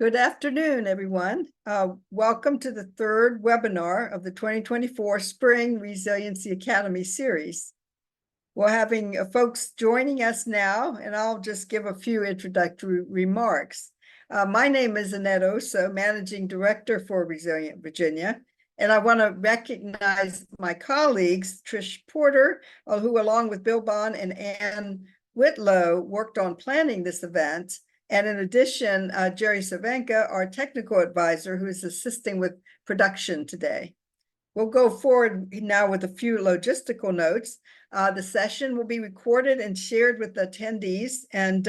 Good afternoon, everyone. Welcome to the third webinar of the 2024 Spring Resiliency Academy series. We're having folks joining us now, and I'll just give a few introductory remarks. My name is Annette Oso, Managing Director for Resilient Virginia, and I want to recognize my colleagues, Trish Porter, who along with Bill Bohn and Ann Whitlow worked on planning this event. And in addition, Jerry Cervenka, our technical advisor, who is assisting with production today. We'll go forward now with a few logistical notes. The session will be recorded and shared with the attendees, and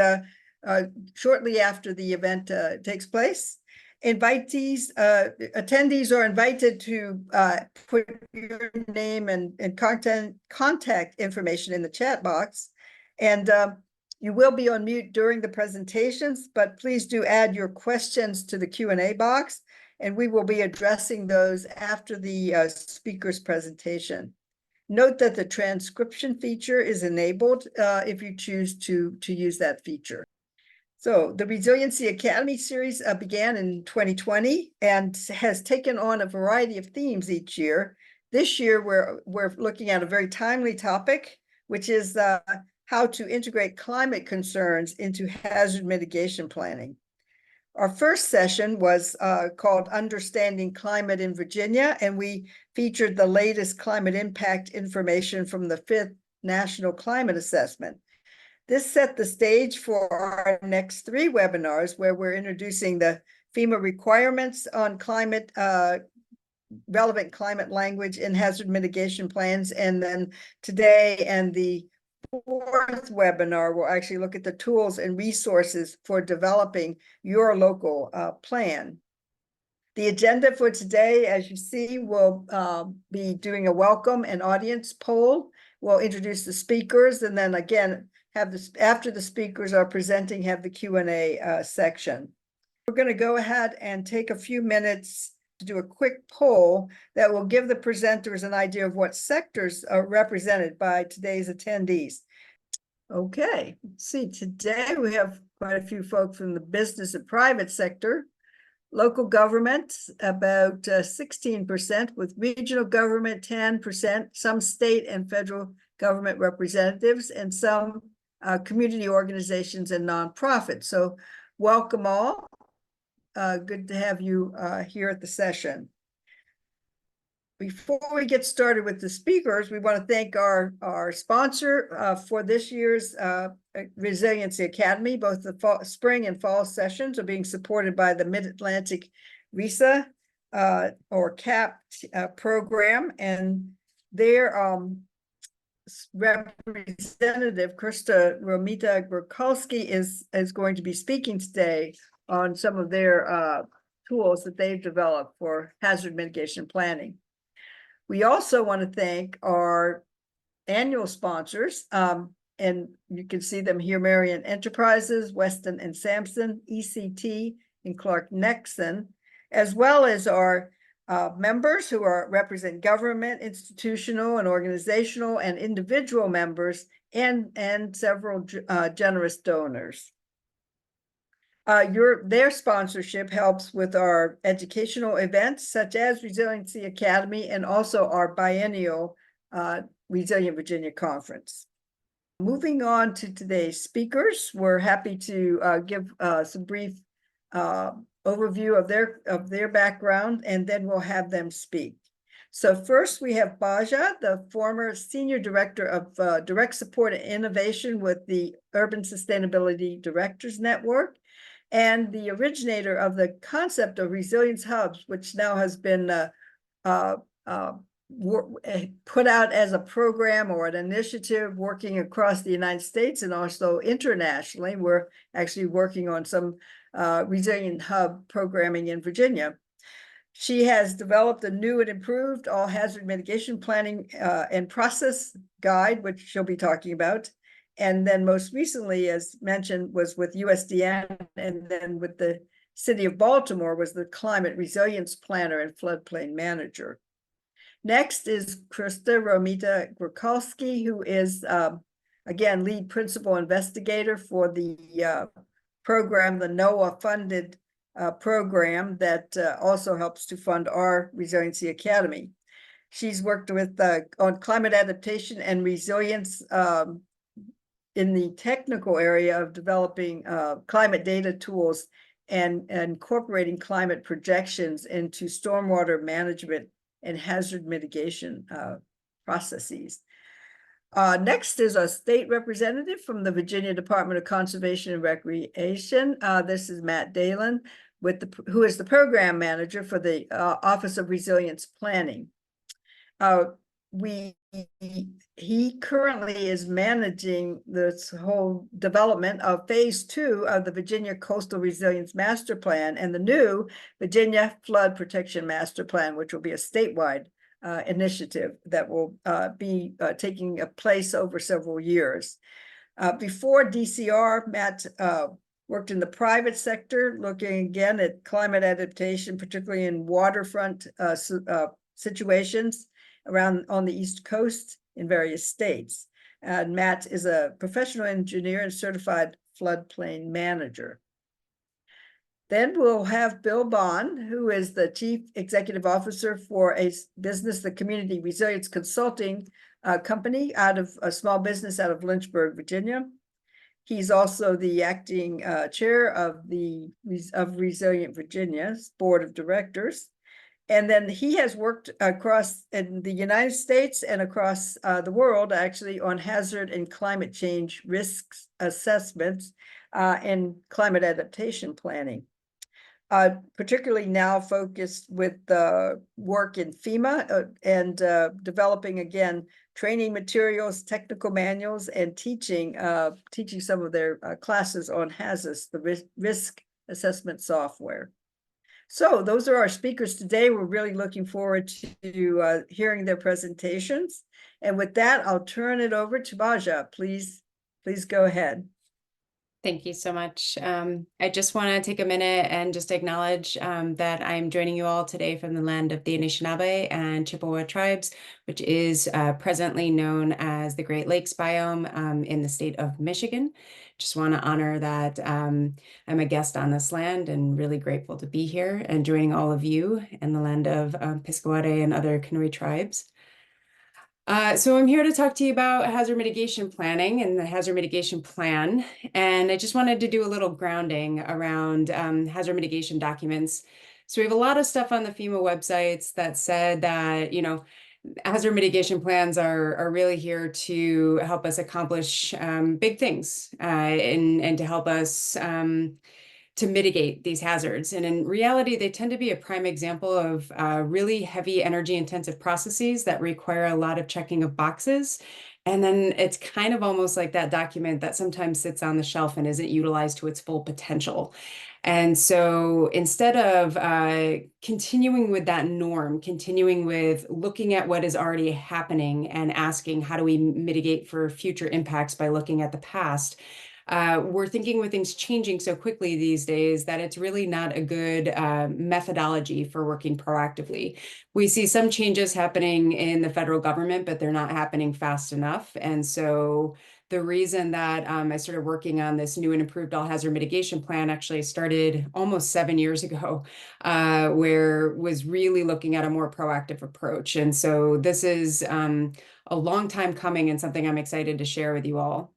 shortly after the event takes place. Attendees are invited to put your name and contact information in the chat box. And you will be on mute during the presentations, but please do add your questions to the Q&A box, and we will be addressing those after the speaker's presentation. Note that the transcription feature is enabled if you choose to use that feature. So the Resiliency Academy series began in 2020 and has taken on a variety of themes each year. This year, we're looking at a very timely topic, which is how to integrate climate concerns into hazard mitigation planning. Our first session was called Understanding Climate in Virginia, and we featured the latest climate impact information from the 5th National Climate Assessment. This set the stage for our next 3 webinars, where we're introducing the FEMA requirements on climate, relevant climate language in hazard mitigation plans. And then today and the 4th webinar, we'll actually look at the tools and resources for developing your local plan. The agenda for today, as you see, will be doing a welcome and audience poll. We'll introduce the speakers, and then again, have this after the speakers are presenting, have the Q&A section. We're going to go ahead and take a few minutes to do a quick poll that will give the presenters an idea of what sectors are represented by today's attendees. Okay, let's see, today we have quite a few folks from the business and private sector, local government, about 16%, with regional government 10%, some state and federal government representatives, and some community organizations and nonprofits. So welcome all. Good to have you here at the session. Before we get started with the speakers, we want to thank our sponsor for this year's Resiliency Academy. Both the spring and fall sessions are being supported by the Mid-Atlantic RAPT or CAPT program, and their representative, Krista Romita Grocholski, is going to be speaking today on some of their tools that they've developed for hazard mitigation planning. We also want to thank our annual sponsors, and you can see them here: Marion Enterprises, Weston and Sampson, ECT, and Clark Nexon, as well as our members who represent government, institutional, and organizational, and individual members, and several generous donors. Their sponsorship helps with our educational events, such as Resiliency Academy, and also our biennial Resilient Virginia Conference. Moving on to today's speakers, we're happy to give some brief overview of their background, and then we'll have them speak. So first, we have Baja, the former Senior Director of Direct Support and Innovation with the Urban Sustainability Directors Network, and the originator of the concept of resilience hubs, which now has been put out as a program or an initiative working across the United States and also internationally. We're actually working on some resilient hub programming in Virginia. She has developed a new and improved all hazard mitigation planning and process guide, which she'll be talking about. And then most recently, as mentioned, was with USDN, and then with the City of Baltimore was the Climate Resilience Planner and Floodplain Manager. Next is Krista Romita Grocholski, who is, again, lead principal investigator for the program, the NOAA-funded program that also helps to fund our Resiliency Academy. She's worked with on climate adaptation and resilience in the technical area of developing climate data tools and incorporating climate projections into stormwater management and hazard mitigation processes. Next is a state representative from the Virginia Department of Conservation and Recreation. This is Matt Dalon, who is the program manager for the Office of Resilience Planning. He currently is managing this whole development of phase 2 of the Virginia Coastal Resilience Master Plan and the new Virginia Flood Protection Master Plan, which will be a statewide initiative that will be taking place over several years. Before DCR, Matt worked in the private sector, looking again at climate adaptation, particularly in waterfront situations around on the East Coast in various states. And Matt is a professional engineer and certified floodplain manager. Then we'll have Bill Bohn, who is the Chief Executive Officer for a business, the Community Resilience Consulting Company, out of a small business out of Lynchburg, Virginia. He's also the acting chair of Resilient Virginia's Board of Directors. And then he has worked across in the United States and across the world, actually, on hazard and climate change risks assessments and climate adaptation planning. Particularly now focused with work in FEMA and developing, again, training materials, technical manuals, and teaching some of their classes on HAZUS, the risk assessment software. So those are our speakers today. We're really looking forward to hearing their presentations. And with that, I'll turn it over to Baja. Please go ahead. Thank you so much. I just want to take a minute and just acknowledge that I'm joining you all today from the land of the Anishinaabe and Chippewa tribes, which is presently known as the Great Lakes biome in the state of Michigan. Just want to honor that I'm a guest on this land and really grateful to be here and joining all of you in the land of Piscataway and other Kanuai tribes. So I'm here to talk to you about hazard mitigation planning and the hazard mitigation plan. And I just wanted to do a little grounding around hazard mitigation documents. So we have a lot of stuff on the FEMA websites that said that, hazard mitigation plans are really here to help us accomplish big things and to help us to mitigate these hazards. And in reality, they tend to be a prime example of really heavy energy intensive processes that require a lot of checking of boxes. And then it's kind of almost like that document that sometimes sits on the shelf and isn't utilized to its full potential. And so instead of continuing with that norm, continuing with looking at what is already happening and asking, how do we mitigate for future impacts by looking at the past? We're thinking with things changing so quickly these days that it's really not a good methodology for working proactively. We see some changes happening in the federal government, but they're not happening fast enough. And so the reason that I started working on this new and improved all hazard mitigation plan actually started almost 7 years ago, where was really looking at a more proactive approach. And so this is a long time coming and something I'm excited to share with you all.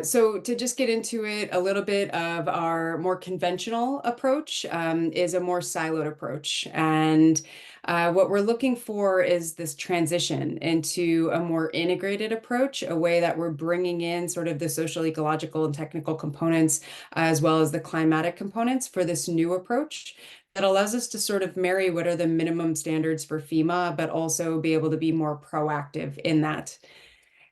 So to just get into it, a little bit of our more conventional approach is a more siloed approach. And what we're looking for is this transition into a more integrated approach, a way that we're bringing in sort of the social, ecological, and technical components, as well as the climatic components for this new approach that allows us to sort of marry what are the minimum standards for FEMA, but also be able to be more proactive in that.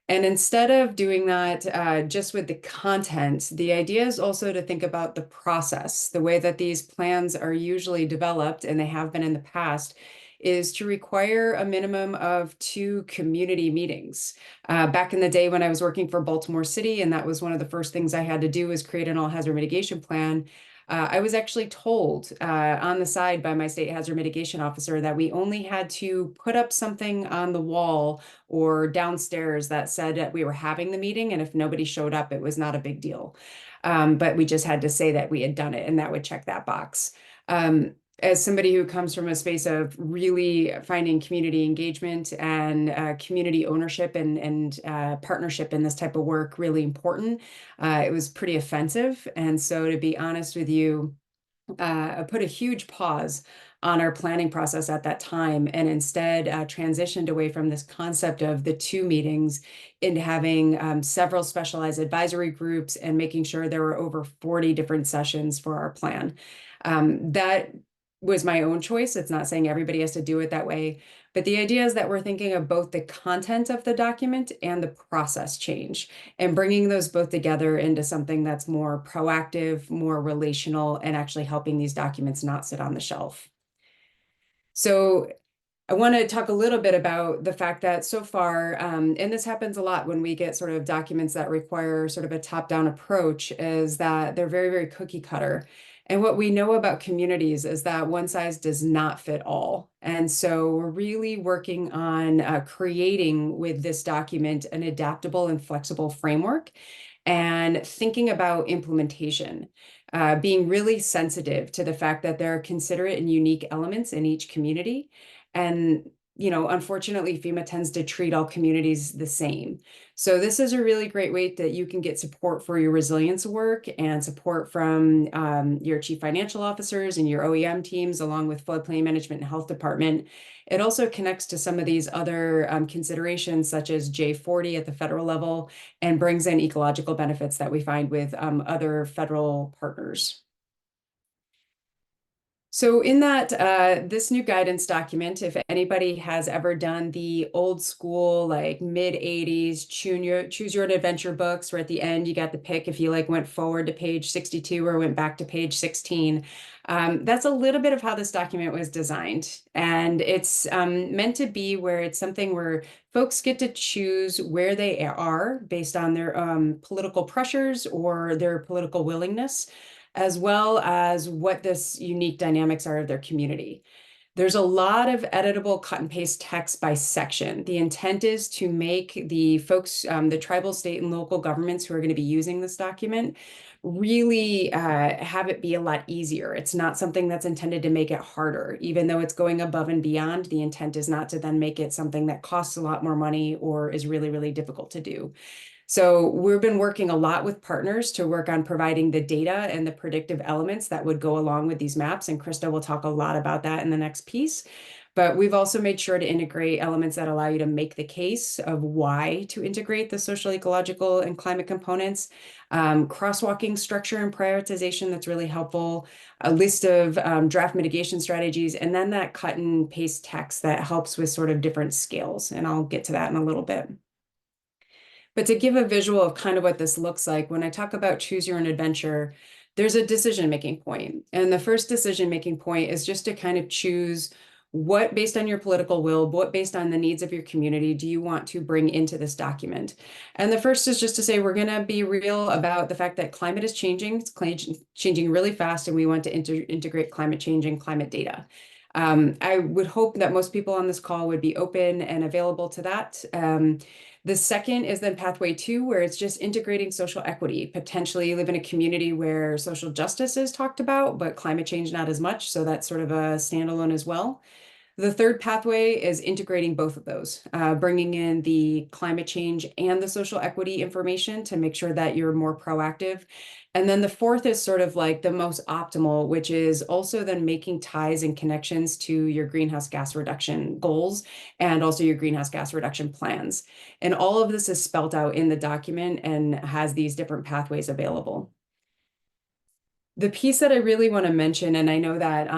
And instead of doing that just with the content, the idea is also to think about the process. The way that these plans are usually developed, and they have been in the past, is to require a minimum of 2 community meetings. Back in the day when I was working for Baltimore City, and that was one of the first things I had to do was create an all hazard mitigation plan, I was actually told on the side by my state hazard mitigation officer that we only had to put up something on the wall or downstairs that said that we were having the meeting, and if nobody showed up, it was not a big deal. But we just had to say that we had done it, and that would check that box. As somebody who comes from a space of really finding community engagement and community ownership and partnership in this type of work really important, it was pretty offensive. And so, to be honest with you, I put a huge pause on our planning process at that time, and instead transitioned away from this concept of the 2 meetings into having several specialized advisory groups and making sure there were over 40 different sessions for our plan. That was my own choice. It's not saying everybody has to do it that way, but the idea is that we're thinking of both the content of the document and the process change, and bringing those both together into something that's more proactive, more relational, and actually helping these documents not sit on the shelf. So I want to talk a little bit about the fact that so far, and this happens a lot when we get sort of documents that require sort of a top-down approach, is that they're very, very cookie cutter. And what we know about communities is that one size does not fit all. And so we're really working on creating with this document an adaptable and flexible framework, and thinking about implementation, being really sensitive to the fact that there are considerate and unique elements in each community. And, unfortunately, FEMA tends to treat all communities the same. So this is a really great way that you can get support for your resilience work and support from your chief financial officers and your OEM teams, along with floodplain management and health department. It also connects to some of these other considerations, such as J40 at the federal level, and brings in ecological benefits that we find with other federal partners. So in that, this new guidance document, if anybody has ever done the old school, like mid-80s, choose your own adventure books, where at the end you got the pick if you went forward to page 62 or went back to page 16, that's a little bit of how this document was designed. And it's meant to be where it's something where folks get to choose where they are based on their political pressures or their political willingness, as well as what this unique dynamics are of their community. There's a lot of editable cut and paste text by section. The intent is to make the folks, the tribal, state, and local governments who are going to be using this document really have it be a lot easier. It's not something that's intended to make it harder. Even though it's going above and beyond, the intent is not to then make it something that costs a lot more money or is really, really difficult to do. So we've been working a lot with partners to work on providing the data and the predictive elements that would go along with these maps. And Krista will talk a lot about that in the next piece. But we've also made sure to integrate elements that allow you to make the case of why to integrate the social, ecological, and climate components, crosswalking structure and prioritization that's really helpful, a list of draft mitigation strategies, and then that cut and paste text that helps with sort of different scales. And I'll get to that in a little bit. But to give a visual of kind of what this looks like, when I talk about choose your own adventure, there's a decision-making point. And the first decision-making point is just to kind of choose what, based on your political will, what based on the needs of your community, do you want to bring into this document? And the first is just to say, we're going to be real about the fact that climate is changing. It's changing really fast, and we want to integrate climate change and climate data. I would hope that most people on this call would be open and available to that. The second is then pathway 2, where it's just integrating social equity. Potentially you live in a community where social justice is talked about, but climate change not as much. So that's sort of a standalone as well. The third pathway is integrating both of those, bringing in the climate change and the social equity information to make sure that you're more proactive. And then the fourth is sort of like the most optimal, which is also then making ties and connections to your greenhouse gas reduction goals and also your greenhouse gas reduction plans. And all of this is spelled out in the document and has these different pathways available. The piece that I really want to mention, and I know that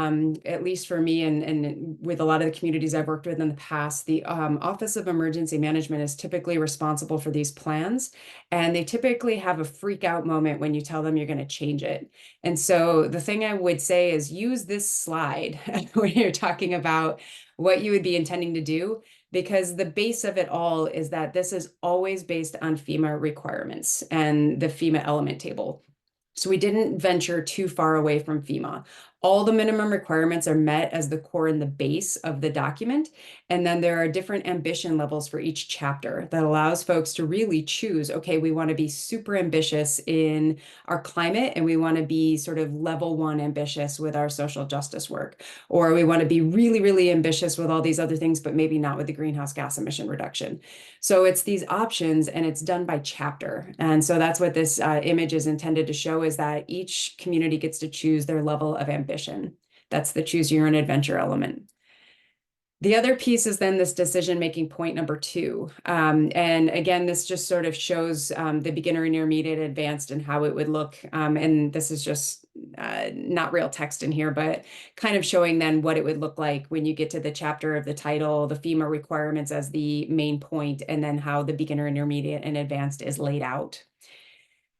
at least for me and with a lot of the communities I've worked with in the past, the Office of Emergency Management is typically responsible for these plans. And they typically have a freak out moment when you tell them you're going to change it. And so the thing I would say is use this slide when you're talking about what you would be intending to do, because the base of it all is that this is always based on FEMA requirements and the FEMA element table. So we didn't venture too far away from FEMA. All the minimum requirements are met as the core and the base of the document. And then there are different ambition levels for each chapter that allows folks to really choose, okay, we want to be super ambitious in our climate, and we want to be sort of level 1 ambitious with our social justice work, or we want to be really, really ambitious with all these other things, but maybe not with the greenhouse gas emission reduction. So it's these options, and it's done by chapter. And so that's what this image is intended to show, is that each community gets to choose their level of ambition. That's the choose your own adventure element. The other piece is then this decision-making point number 2. And again, this just sort of shows the beginner, intermediate, advanced, and how it would look. And this is just not real text in here, but kind of showing then what it would look like when you get to the chapter of the title, the FEMA requirements as the main point, and then how the beginner, intermediate, and advanced is laid out.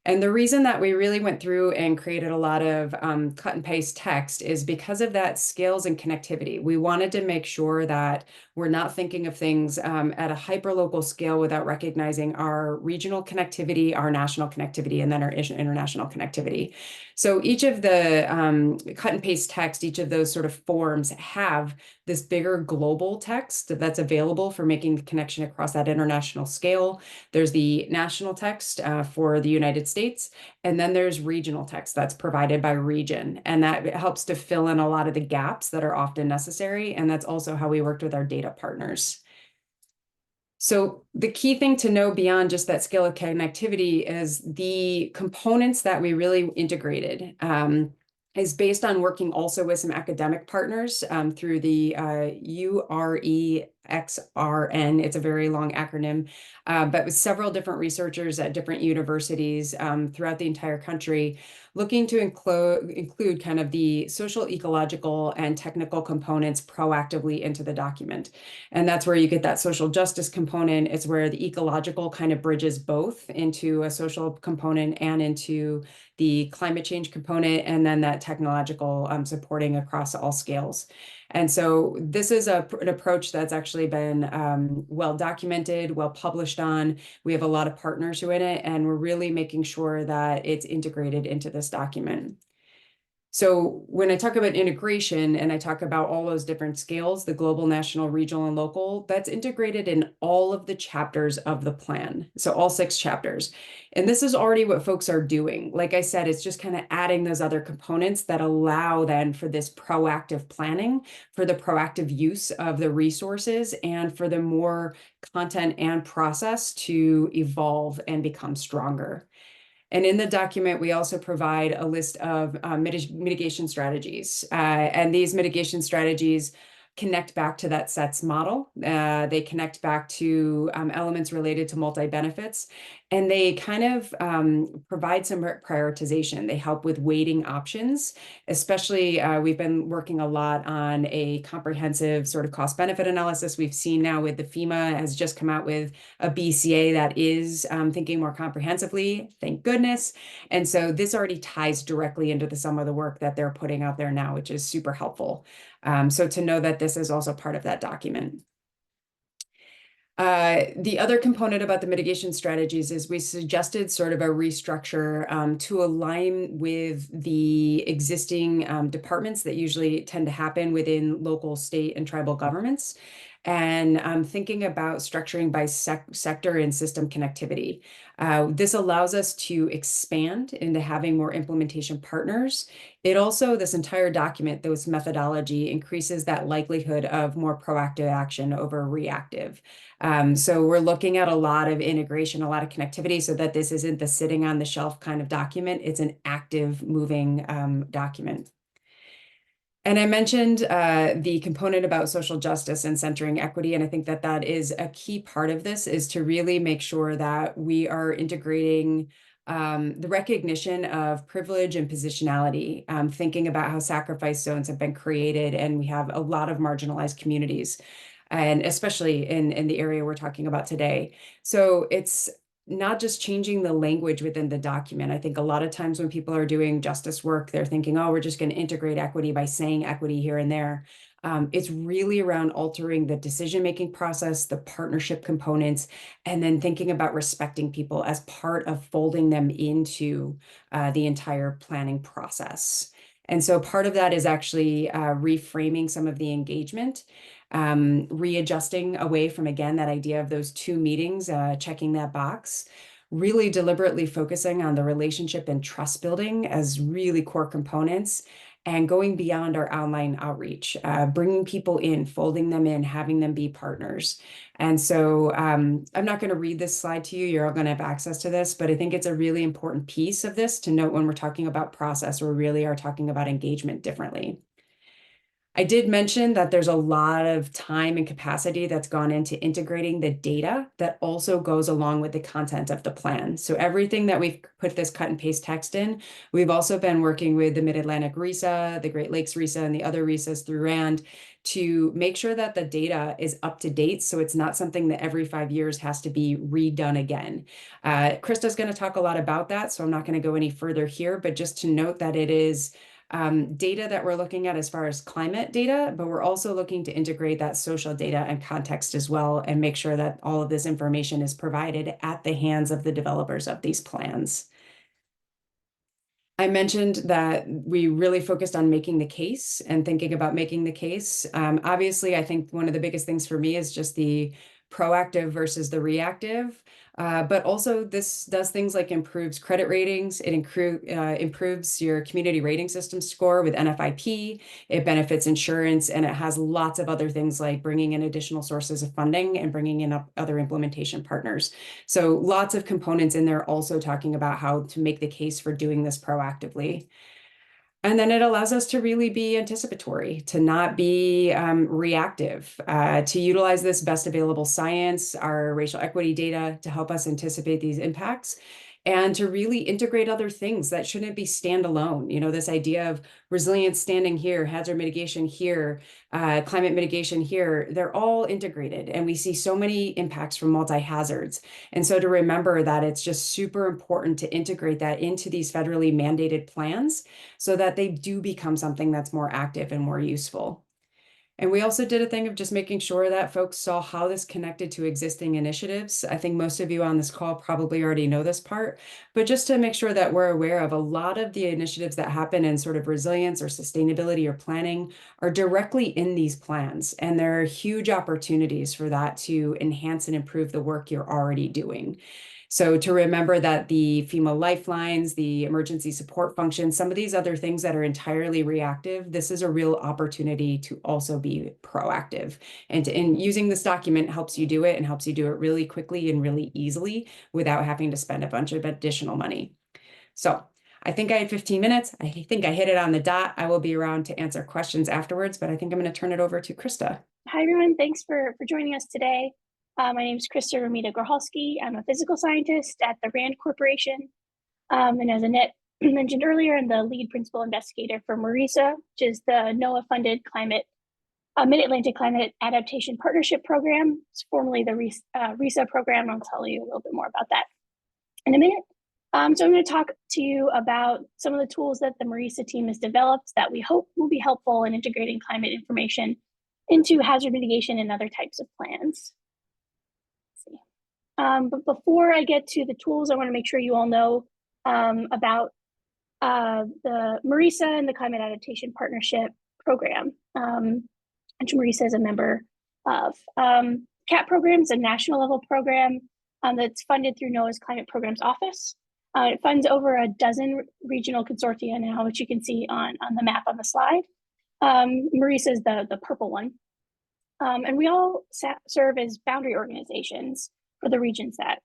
And the reason that we really went through and created a lot of cut and paste text is because of that skills and connectivity. We wanted to make sure that we're not thinking of things at a hyperlocal scale without recognizing our regional connectivity, our national connectivity, and then our international connectivity. So each of the cut and paste text, each of those sort of forms have this bigger global text that's available for making the connection across that international scale. There's the national text for the United States, and then there's regional text that's provided by region, and that helps to fill in a lot of the gaps that are often necessary, and that's also how we worked with our data partners. So the key thing to know beyond just that scale of connectivity is the components that we really integrated is based on working also with some academic partners through the UREXRN. It's a very long acronym, but with several different researchers at different universities throughout the entire country, looking to include kind of the social, ecological, and technical components proactively into the document. And that's where you get that social justice component. It's where the ecological kind of bridges both into a social component and into the climate change component, and then that technological supporting across all scales. And so this is an approach that's actually been well documented, well published on. We have a lot of partners who are in it, and we're really making sure that it's integrated into this document. So when I talk about integration and I talk about all those different scales, the global, national, regional, and local, that's integrated in all of the chapters of the plan. So all 6 chapters. And this is already what folks are doing. Like I said, it's just kind of adding those other components that allow then for this proactive planning, for the proactive use of the resources, and for the more content and process to evolve and become stronger. And in the document, we also provide a list of mitigation strategies. And these mitigation strategies connect back to that SETS model. They connect back to elements related to multi-benefits, and they kind of provide some prioritization. They help with weighting options, especially we've been working a lot on a comprehensive sort of cost-benefit analysis. We've seen now with the FEMA has just come out with a BCA that is thinking more comprehensively, thank goodness. And so this already ties directly into some of the work that they're putting out there now, which is super helpful. So to know that this is also part of that document. The other component about the mitigation strategies is we suggested sort of a restructure to align with the existing departments that usually tend to happen within local, state, and tribal governments. And I'm thinking about structuring by sector and system connectivity. This allows us to expand into having more implementation partners. It also, this entire document, this methodology increases that likelihood of more proactive action over reactive. So we're looking at a lot of integration, a lot of connectivity, so that this isn't the sitting on the shelf kind of document. It's an active moving document. And I mentioned the component about social justice and centering equity, and I think that that is a key part of this, is to really make sure that we are integrating the recognition of privilege and positionality, thinking about how sacrifice zones have been created, and we have a lot of marginalized communities, and especially in the area we're talking about today. So it's not just changing the language within the document. I think a lot of times when people are doing justice work, they're thinking, oh, we're just going to integrate equity by saying equity here and there. It's really around altering the decision-making process, the partnership components, and then thinking about respecting people as part of folding them into the entire planning process. And so part of that is actually reframing some of the engagement, readjusting away from, again, that idea of those 2 meetings, checking that box, really deliberately focusing on the relationship and trust building as really core components, and going beyond our online outreach, bringing people in, folding them in, having them be partners. And so I'm not going to read this slide to you. You're all going to have access to this, but I think it's a really important piece of this to note when we're talking about process, we really are talking about engagement differently. I did mention that there's a lot of time and capacity that's gone into integrating the data that also goes along with the content of the plan. So everything that we've put this cut and paste text in, we've also been working with the Mid-Atlantic RISA, the Great Lakes RISA, and the other RISAs through RAND to make sure that the data is up to date. So it's not something that every 5 years has to be redone again. Krista's going to talk a lot about that, so I'm not going to go any further here, but just to note that it is data that we're looking at as far as climate data, but we're also looking to integrate that social data and context as well, and make sure that all of this information is provided at the hands of the developers of these plans. I mentioned that we really focused on making the case and thinking about making the case. Obviously, I think one of the biggest things for me is just the proactive versus the reactive. But also this does things like improves credit ratings. It improves your community rating system score with NFIP. It benefits insurance, and it has lots of other things like bringing in additional sources of funding and bringing in other implementation partners. So lots of components in there also talking about how to make the case for doing this proactively. And then it allows us to really be anticipatory, to not be reactive, to utilize this best available science, our racial equity data to help us anticipate these impacts, and to really integrate other things that shouldn't be standalone. You know, this idea of resilience standing here, hazard mitigation here, climate mitigation here, they're all integrated. And we see so many impacts from multi-hazards. And so to remember that it's just super important to integrate that into these federally mandated plans so that they do become something that's more active and more useful. And we also did a thing of just making sure that folks saw how this connected to existing initiatives. I think most of you on this call probably already know this part, but just to make sure that we're aware of a lot of the initiatives that happen in sort of resilience or sustainability or planning are directly in these plans. And there are huge opportunities for that to enhance and improve the work you're already doing. So to remember that the FEMA lifelines, the emergency support functions, some of these other things that are entirely reactive, this is a real opportunity to also be proactive. And using this document helps you do it, and helps you do it really quickly and really easily without having to spend a bunch of additional money. So I think I had 15 minutes. I think I hit it on the dot. I will be around to answer questions afterwards, but I think I'm going to turn it over to Krista. Hi, everyone. Thanks for joining us today. My name is Krista Romita Grocholski. I'm a physical scientist at the RAND Corporation. And as Annette mentioned earlier, I'm the lead principal investigator for MARISA, which is the NOAA-funded Mid-Atlantic Climate Adaptation Partnership Program. It's formerly the RISA program. I'll tell you a little bit more about that in a minute. So I'm going to talk to you about some of the tools that the MARISA team has developed that we hope will be helpful in integrating climate information into hazard mitigation and other types of plans. But before I get to the tools, I want to make sure you all know about the MARISA and the Climate Adaptation Partnership Program, which MARISA is a member of. CAP program is a national level program that's funded through NOAA's Climate Programs Office. It funds over a dozen regional consortia now, which you can see on the map on the slide. MARISA is the purple one. And we all serve as boundary organizations for the regions that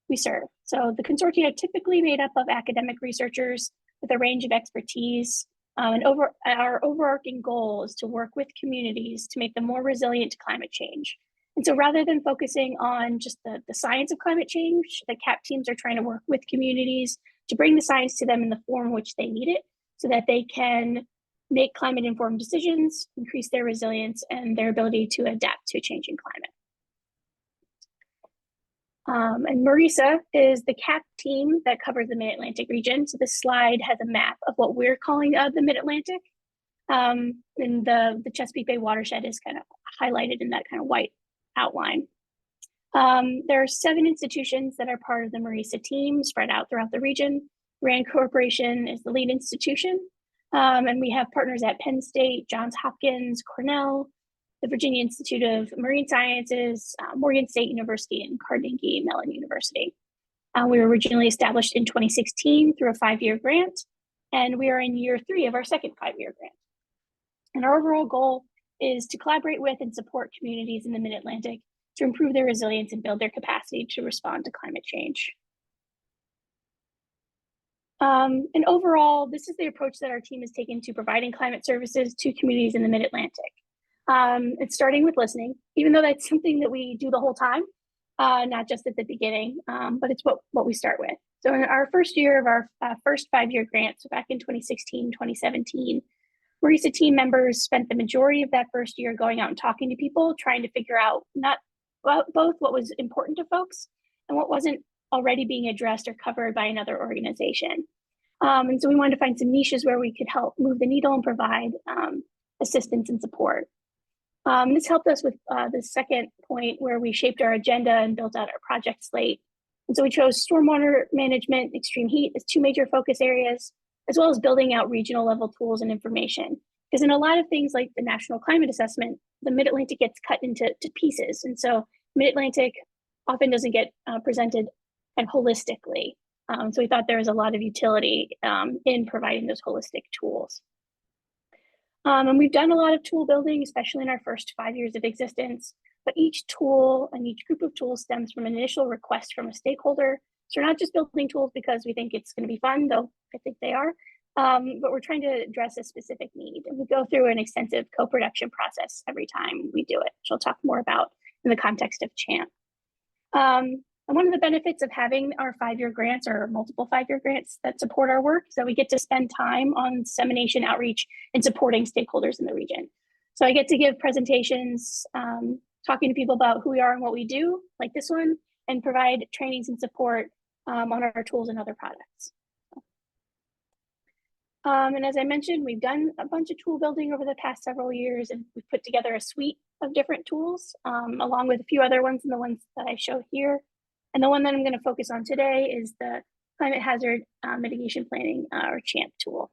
we serve. So the consortia are typically made up of academic researchers with a range of expertise. And our overarching goal is to work with communities to make them more resilient to climate change. And so rather than focusing on just the science of climate change, the CAP teams are trying to work with communities to bring the science to them in the form in which they need it so that they can make climate-informed decisions, increase their resilience, and their ability to adapt to a changing climate. And MARISA is the CAP team that covers the Mid-Atlantic region. So this slide has a map of what we're calling the Mid-Atlantic. And the Chesapeake Bay watershed is kind of highlighted in that kind of white outline. There are 7 institutions that are part of the MARISA team spread out throughout the region. RAND Corporation is the lead institution. And we have partners at Penn State, Johns Hopkins, Cornell, the Virginia Institute of Marine Sciences, Morgan State University, and Carnegie Mellon University. We were originally established in 2016 through a 5-year grant, and we are in year 3 of our second 5-year grant. And our overall goal is to collaborate with and support communities in the Mid-Atlantic to improve their resilience and build their capacity to respond to climate change. And overall, this is the approach that our team has taken to providing climate services to communities in the Mid-Atlantic. It's starting with listening, even though that's something that we do the whole time, not just at the beginning, but it's what we start with. So in our first year of our first 5-year grant, so back in 2016, 2017, MARISA team members spent the majority of that first year going out and talking to people, trying to figure out both what was important to folks and what wasn't already being addressed or covered by another organization. And so we wanted to find some niches where we could help move the needle and provide assistance and support. This helped us with the second point where we shaped our agenda and built out our project slate. And so we chose stormwater management, extreme heat as 2 major focus areas, as well as building out regional level tools and information. Because in a lot of things like the National Climate Assessment, the Mid-Atlantic gets cut into pieces. And so Mid-Atlantic often doesn't get presented and holistically. So we thought there was a lot of utility in providing those holistic tools. And we've done a lot of tool building, especially in our first 5 years of existence, but each tool and each group of tools stems from an initial request from a stakeholder. So we're not just building tools because we think it's going to be fun, though I think they are, but we're trying to address a specific need. And we go through an extensive co-production process every time we do it, which I'll talk more about in the context of CHAMP. And one of the benefits of having our 5-year grants or multiple 5-year grants that support our work is that we get to spend time on dissemination, outreach, and supporting stakeholders in the region. So I get to give presentations, talking to people about who we are and what we do, like this one, and provide trainings and support on our tools and other products. And as I mentioned, we've done a bunch of tool building over the past several years, and we've put together a suite of different tools, along with a few other ones and the ones that I show here. And the one that I'm going to focus on today is the Climate Hazard Mitigation Planning, or CHAMP tool.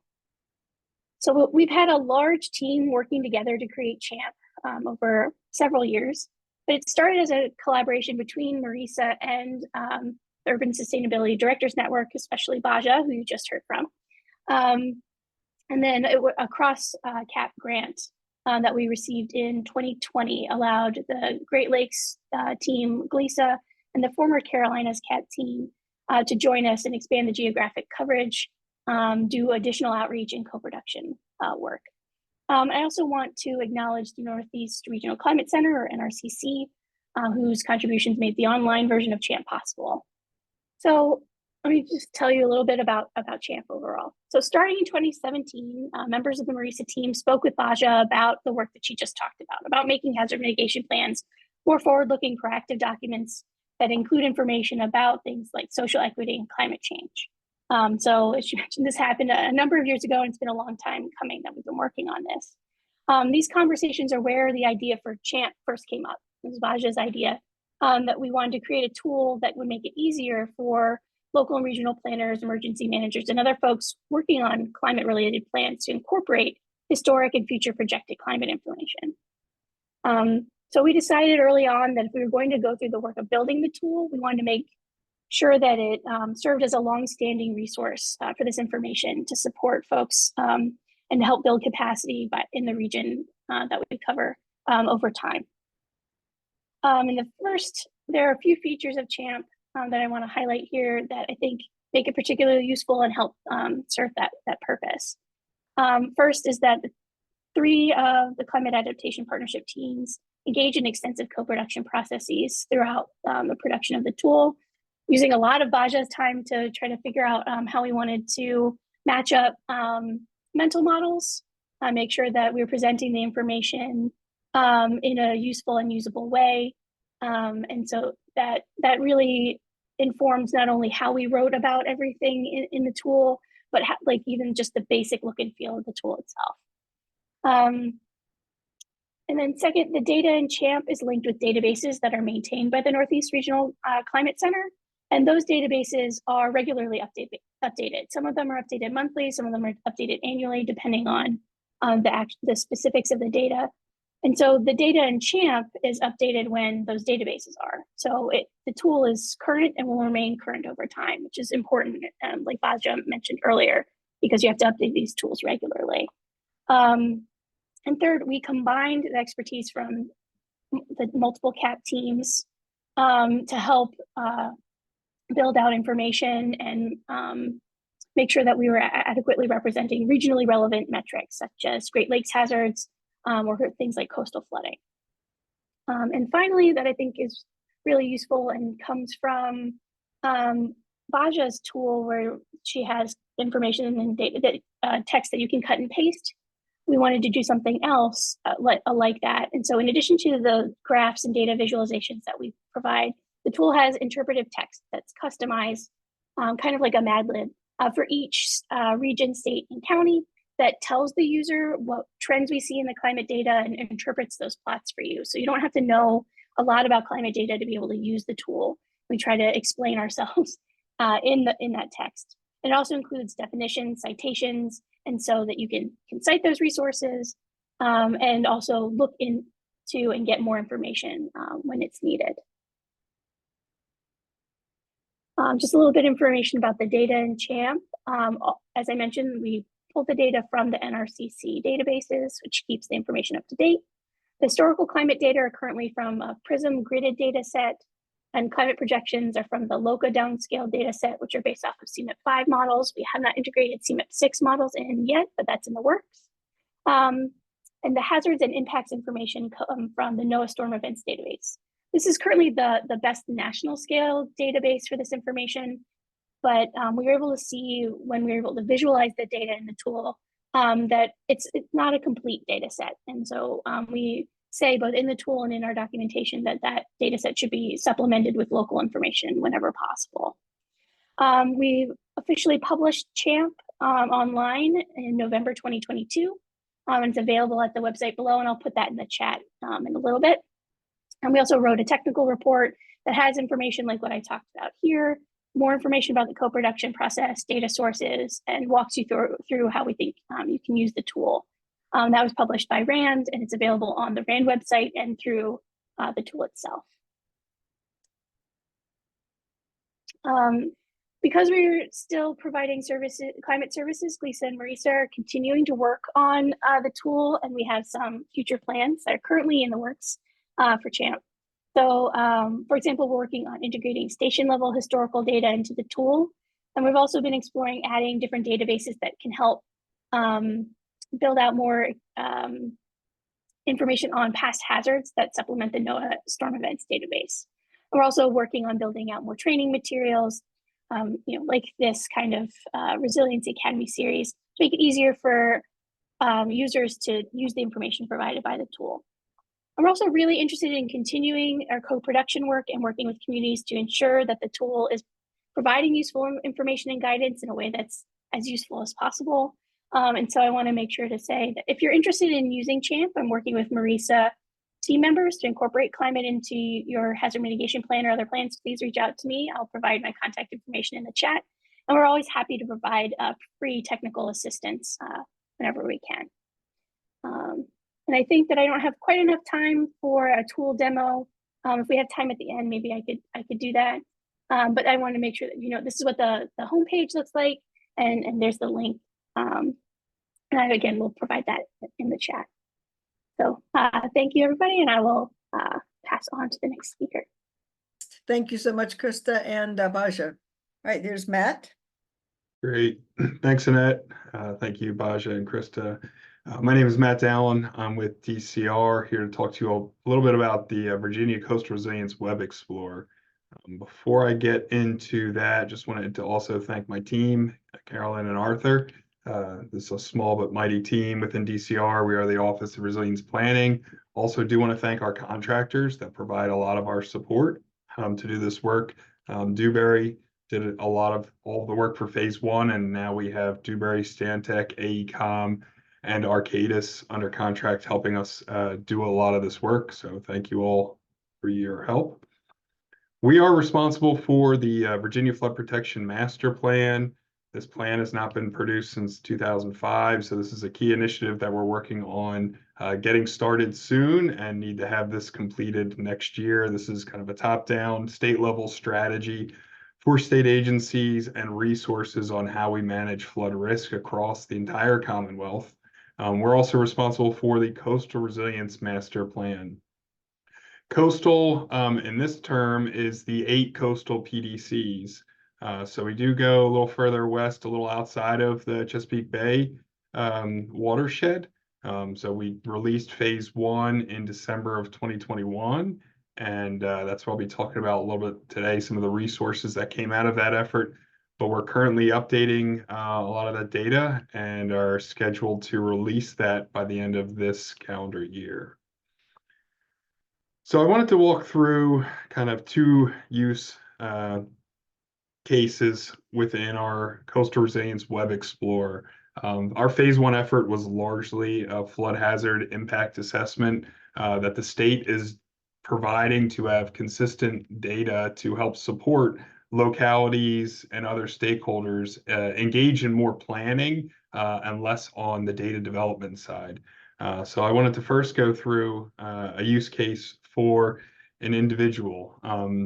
So we've had a large team working together to create CHAMP over several years, but it started as a collaboration between MARISA and the Urban Sustainability Directors Network, especially Baja, who you just heard from. And then across CAP grant that we received in 2020 allowed the Great Lakes team, GLISA, and the former Carolinas CAT team to join us and expand the geographic coverage, do additional outreach and co-production work. I also want to acknowledge the Northeast Regional Climate Center, or NRCC, whose contributions made the online version of CHAMP possible. So let me just tell you a little bit about CHAMP overall. So starting in 2017, members of the MARISA team spoke with Baja about the work that she just talked about making hazard mitigation plans, more forward-looking proactive documents that include information about things like social equity and climate change. So as you mentioned, this happened a number of years ago, and it's been a long time coming that we've been working on this. These conversations are where the idea for CHAMP first came up. It was Baja's idea that we wanted to create a tool that would make it easier for local and regional planners, emergency managers, and other folks working on climate-related plans to incorporate historic and future projected climate information. So we decided early on that if we were going to go through the work of building the tool, we wanted to make sure that it served as a long-standing resource for this information to support folks and to help build capacity in the region that we cover over time. There are a few features of CHAMP that I want to highlight here that I think make it particularly useful and help serve that purpose. First is that 3 of the Climate Adaptation Partnership teams engage in extensive co-production processes throughout the production of the tool, using a lot of Baja's time to try to figure out how we wanted to match up mental models, make sure that we were presenting the information in a useful and usable way. And so that really informs not only how we wrote about everything in the tool, but like even just the basic look and feel of the tool itself. And then second, the data in CHAMP is linked with databases that are maintained by the Northeast Regional Climate Center And those databases are regularly updated. Some of them are updated monthly, some of them are updated annually, depending on the specifics of the data. And so the data in CHAMP is updated when those databases are. So the tool is current and will remain current over time, which is important, like Baja mentioned earlier, because you have to update these tools regularly. And third, we combined the expertise from the multiple CAP teams to help build out information and make sure that we were adequately representing regionally relevant metrics, such as Great Lakes hazards or things like coastal flooding. And finally, that I think is really useful and comes from Baja's tool, where she has information and data, text that you can cut and paste. We wanted to do something else like that. And so in addition to the graphs and data visualizations that we provide, the tool has interpretive text that's customized, kind of like a Mad Lib, for each region, state, and county, that tells the user what trends we see in the climate data and interprets those plots for you. So you don't have to know a lot about climate data to be able to use the tool. We try to explain ourselves in that text. It also includes definitions, citations, and so that you can cite those resources and also look into and get more information when it's needed. Just a little bit of information about the data in CHAMP. As I mentioned, we pulled the data from the NRCC databases, which keeps the information up to date. The historical climate data are currently from a PRISM gridded data set, and climate projections are from the LOCA downscale data set, which are based off of CMIP 5 models. We have not integrated CMIP 6 models in yet, but that's in the works. And the hazards and impacts information come from the NOAA Storm Events database. This is currently the best national scale database for this information, but we were able to see when we were able to visualize the data in the tool that it's not a complete data set. And so we say both in the tool and in our documentation that data set should be supplemented with local information whenever possible. We officially published CHAMP online in November 2022. And it's available at the website below, and I'll put that in the chat in a little bit. And we also wrote a technical report that has information like what I talked about here, more information about the co-production process, data sources, and walks you through how we think you can use the tool. That was published by RAND, and it's available on the RAND website and through the tool itself. Because we're still providing climate services, Lisa and Marisa are continuing to work on the tool, and we have some future plans that are currently in the works for CHAMP. So, for example, we're working on integrating station-level historical data into the tool, and we've also been exploring adding different databases that can help build out more information on past hazards that supplement the NOAA Storm Events database. We're also working on building out more training materials, like this kind of Resiliency Academy series, to make it easier for users to use the information provided by the tool. And we're also really interested in continuing our co-production work and working with communities to ensure that the tool is providing useful information and guidance in a way that's as useful as possible. And so I want to make sure to say that if you're interested in using CHAMP, I'm working with MARISA team members to incorporate climate into your hazard mitigation plan or other plans. Please reach out to me. I'll provide my contact information in the chat. And we're always happy to provide free technical assistance whenever we can. And I think that I don't have quite enough time for a tool demo. If we have time at the end, maybe I could do that. But I want to make sure that this is what the homepage looks like, and there's the link. And I, again, will provide that in the chat. So thank you, everybody, and I will pass on to the next speaker. Thank you so much, Krista and Baja. All right, there's Matt. Great. Thanks, Annette. Thank you, Baja and Krista. My name is Matt Dalon. I'm with DCR, here to talk to you all a little bit about the Virginia Coastal Resilience Web Explorer. Before I get into that, just wanted to also thank my team, Carolyn and Arthur. This is a small but mighty team within DCR. We are the Office of Resilience Planning. Also do want to thank our contractors that provide a lot of our support to do this work. Dewberry did all the work for phase 1, and now we have Dewberry, Stantec, AECOM, and Arcadis under contract helping us do a lot of this work. So thank you all for your help. We are responsible for the Virginia Flood Protection Master Plan. This plan has not been produced since 2005, so this is a key initiative that we're working on getting started soon and need to have this completed next year. This is kind of a top-down, state-level strategy for state agencies and resources on how we manage flood risk across the entire Commonwealth. We're also responsible for the Coastal Resilience Master Plan. Coastal in this term is the 8 coastal PDCs. So we do go a little further west, a little outside of the Chesapeake Bay watershed. So we released phase 1 in December of 2021. And that's what I'll be talking about a little bit today, some of the resources that came out of that effort. But we're currently updating a lot of that data and are scheduled to release that by the end of this calendar year. So I wanted to walk through kind of 2 use cases within our Coastal Resilience Web Explorer. Our phase 1 effort was largely a flood hazard impact assessment that the state is providing to have consistent data to help support localities and other stakeholders engage in more planning and less on the data development side. So I wanted to first go through a use case for an individual.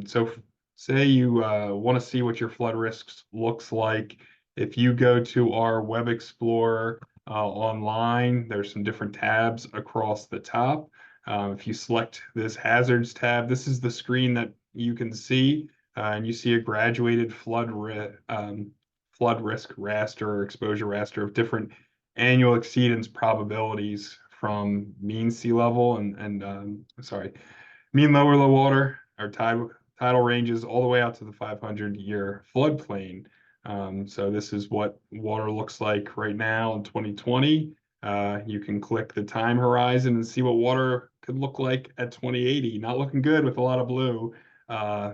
So say you want to see what your flood risks looks like. If you go to our Web Explorer online, there's some different tabs across the top. If you select this hazards tab, this is the screen that you can see, and you see a graduated flood risk raster or exposure raster of different annual exceedance probabilities from mean sea level and mean low water or tidal ranges all the way out to the 500-year floodplain. So this is what water looks like right now in 2020. You can click the time horizon and see what water could look like at 2080. Not looking good with a lot of blue.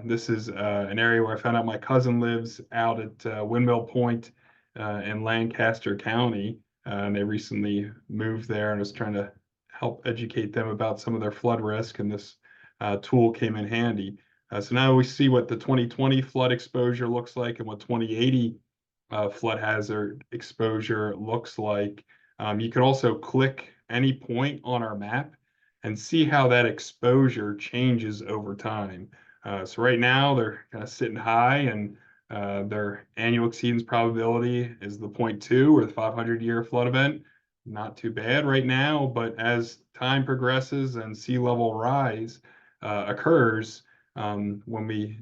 This is an area where I found out my cousin lives out at Windmill Point in Lancaster County. And they recently moved there and was trying to help educate them about some of their flood risk, and this tool came in handy. So now we see what the 2020 flood exposure looks like and what 2080 flood hazard exposure looks like. You can also click any point on our map and see how that exposure changes over time. So right now they're kind of sitting high, and their annual exceedance probability is the 0.2 or the 500-year flood event. Not too bad right now, but as time progresses and sea level rise occurs, when we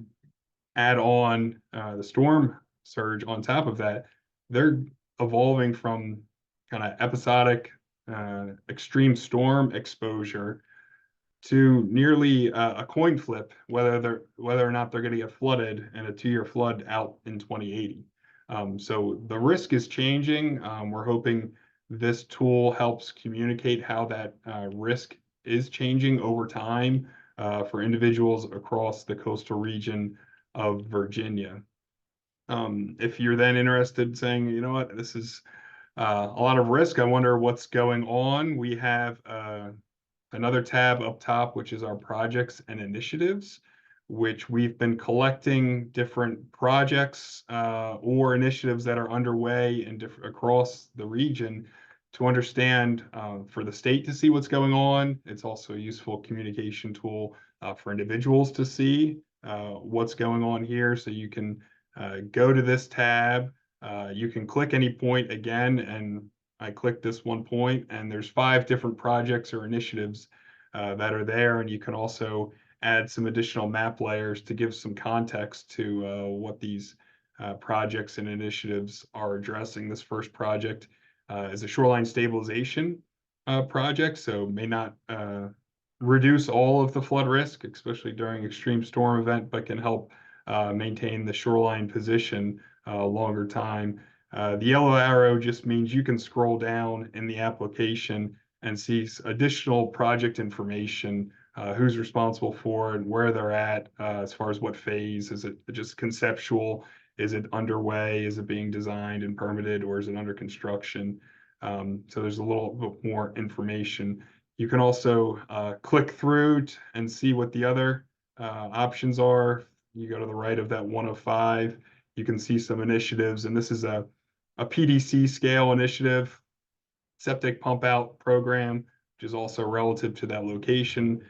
add on the storm surge on top of that, they're evolving from kind of episodic extreme storm exposure to nearly a coin flip, whether or not they're going to get flooded in a 2-year flood out in 2080. So the risk is changing. We're hoping this tool helps communicate how that risk is changing over time for individuals across the coastal region of Virginia. If you're then interested in saying, you know what, this is a lot of risk, I wonder what's going on, we have another tab up top, which is our projects and initiatives, which we've been collecting different projects or initiatives that are underway and across the region to understand for the state to see what's going on. It's also a useful communication tool for individuals to see what's going on here. So you can go to this tab, you can click any point again, and I clicked this one point, and there's 5 different projects or initiatives that are there. And you can also add some additional map layers to give some context to what these projects and initiatives are addressing. This first project is a shoreline stabilization project, so may not reduce all of the flood risk, especially during extreme storm event, but can help maintain the shoreline position longer time. The yellow arrow just means you can scroll down in the application and see additional project information, who's responsible for it, where they're at, as far as what phase. Is it just conceptual? Is it underway? Is it being designed and permitted, or is it under construction? So there's a little bit more information. You can also click through and see what the other options are you go to the right of that 105, you can see some initiatives, and this is a PDC scale initiative, septic pump out program, which is also relative to that location,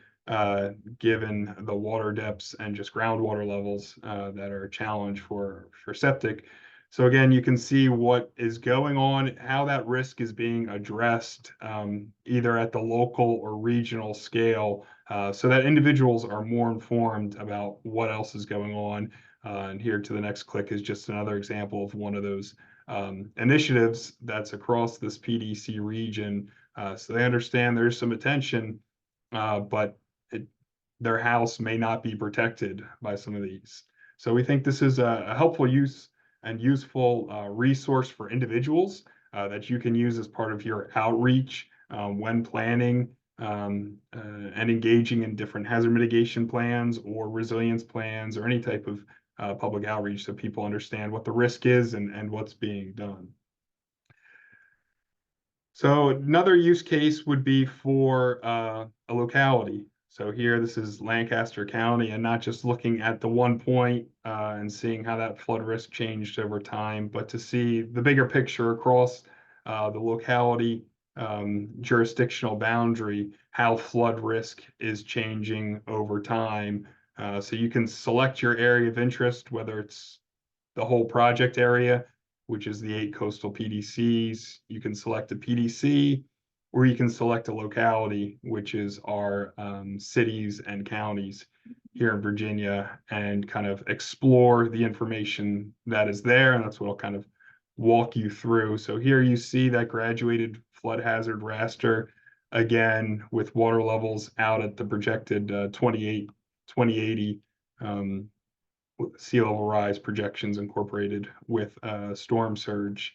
given the water depths and just groundwater levels that are a challenge for septic. So again, you can see what is going on, how that risk is being addressed, either at the local or regional scale, so that individuals are more informed about what else is going on. And here to the next click is just another example of one of those initiatives that's across this PDC region. So they understand there's some attention, but their house may not be protected by some of these. So we think this is a helpful use and useful resource for individuals that you can use as part of your outreach when planning and engaging in different hazard mitigation plans or resilience plans or any type of public outreach, so people understand what the risk is and what's being done. So another use case would be for a locality. So here, this is Lancaster County, and not just looking at the one point and seeing how that flood risk changed over time, but to see the bigger picture across the locality jurisdictional boundary, how flood risk is changing over time. So you can select your area of interest, whether it's the whole project area, which is the 8 coastal PDCs. You can select a PDC, or you can select a locality, which is our cities and counties here in Virginia, and kind of explore the information that is there. And that's what I'll kind of walk you through. So here you see that graduated flood hazard raster, again, with water levels out at the projected 2080 sea level rise projections incorporated with storm surge.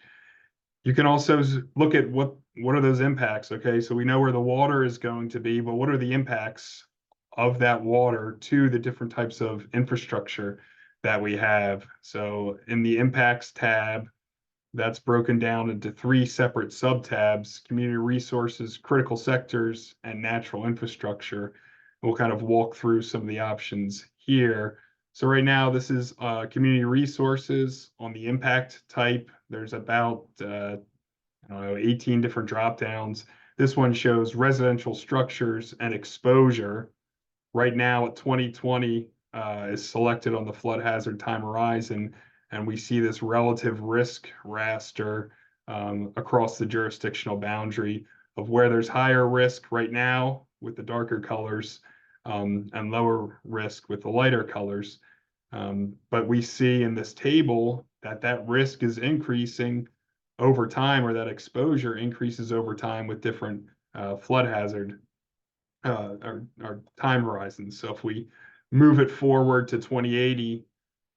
You can also look at what are those impacts. Okay, so we know where the water is going to be, but what are the impacts of that water to the different types of infrastructure that we have? So in the impacts tab, that's broken down into 3 separate sub-tabs: community resources, critical sectors, and natural infrastructure. We'll kind of walk through some of the options here. So right now, this is community resources. On the impact type, there's about I don't know, 18 different drop downs. This one shows residential structures and exposure. Right now at 2020 is selected on the flood hazard time horizon, and we see this relative risk raster across the jurisdictional boundary of where there's higher risk right now with the darker colors and lower risk with the lighter colors. But we see in this table that that risk is increasing over time, or that exposure increases over time with different flood hazard our time horizons. So if we move it forward to 2080,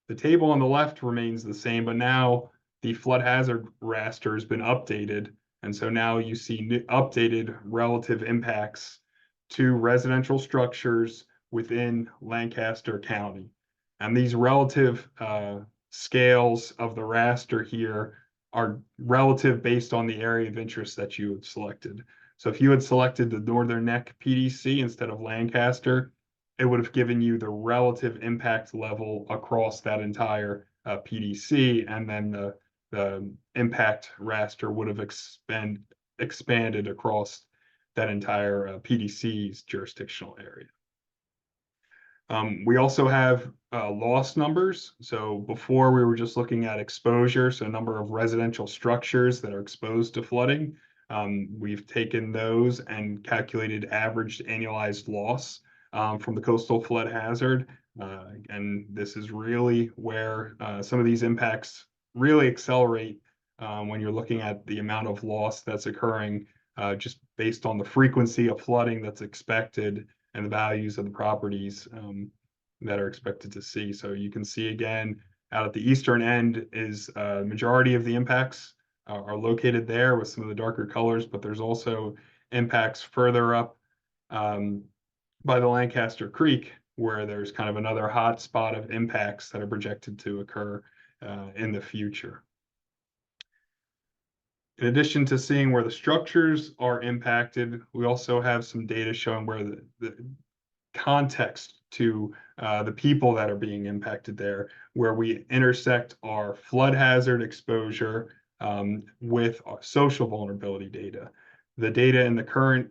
the table on the left remains the same, but now the flood hazard raster has been updated. And so now you see updated relative impacts to residential structures within Lancaster County. And these relative scales of the raster here are relative based on the area of interest that you have selected. So if you had selected the Northern Neck PDC instead of Lancaster, it would have given you the relative impact level across that entire PDC, and then the impact raster would have expanded across that entire PDC's jurisdictional area. We also have loss numbers. So before we were just looking at exposure, so number of residential structures that are exposed to flooding. We've taken those and calculated averaged annualized loss from the coastal flood hazard. And this is really where some of these impacts really accelerate when you're looking at the amount of loss that's occurring just based on the frequency of flooding that's expected and the values of the properties that are expected to see. So you can see again, out at the eastern end is majority of the impacts are located there with some of the darker colors, but there's also impacts further up by the Lancaster Creek, where there's kind of another hot spot of impacts that are projected to occur in the future. In addition to seeing where the structures are impacted, we also have some data showing where the context to the people that are being impacted there, where we intersect our flood hazard exposure with our social vulnerability data. The data in the current